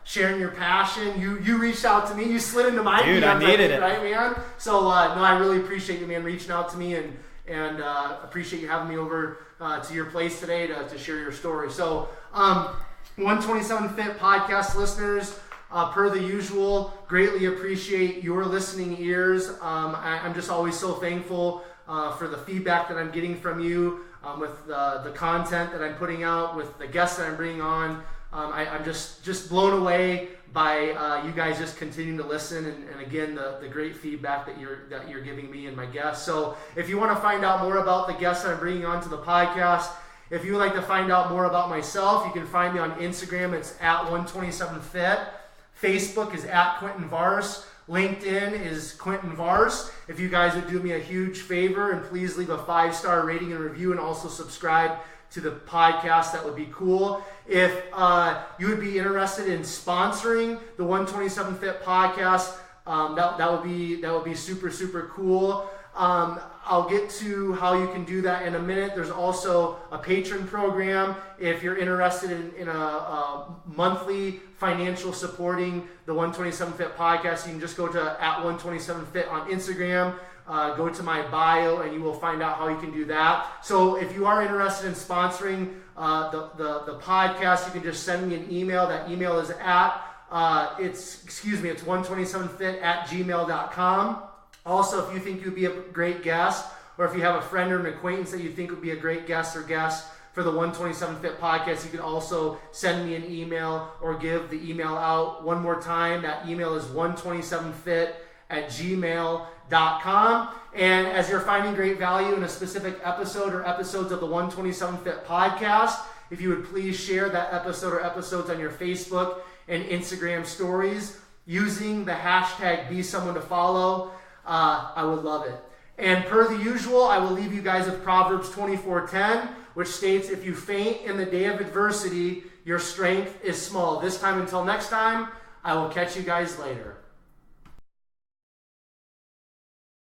sharing your passion. You reached out to me. You slid into my DMs, I needed it, right, man? So I really appreciate you, man, reaching out to me and appreciate you having me over to your place today to share your story. So 127 Fit podcast listeners, per the usual, greatly appreciate your listening ears. I'm just always so thankful for the feedback that I'm getting from you. With the content that I'm putting out, with the guests that I'm bringing on, I'm just blown away by you guys just continuing to listen, and again the great feedback that you're giving me and my guests. So if you want to find out more about the guests that I'm bringing on to the podcast, if you would like to find out more about myself, you can find me on Instagram. It's at 127fit. Facebook is at Quentin Vars. LinkedIn is Quentin Vars. If you guys would do me a huge favor and please leave a 5-star rating and review and also subscribe to the podcast, that would be cool. If you would be interested in sponsoring the 127 Fit podcast, that would be super, super cool. I'll get to how you can do that in a minute. There's also a patron program if you're interested in a monthly financial supporting the 127 Fit podcast. You can just go to at 127 Fit on Instagram, go to my bio, and you will find out how you can do that. So if you are interested in sponsoring the podcast, you can just send me an email. That email is it's 127fit@gmail.com. Also, if you think you'd be a great guest, or if you have a friend or an acquaintance that you think would be a great guest or guest for the 127 Fit podcast, you can also send me an email or give the email out one more time. That email is 127fit@gmail.com. And as you're finding great value in a specific episode or episodes of the 127 Fit podcast, if you would please share that episode or episodes on your Facebook and Instagram stories using the hashtag #BeSomeoneToFollow. I would love it. And per the usual, I will leave you guys with Proverbs 24:10, which states, if you faint in the day of adversity, your strength is small. This time until next time, I will catch you guys later.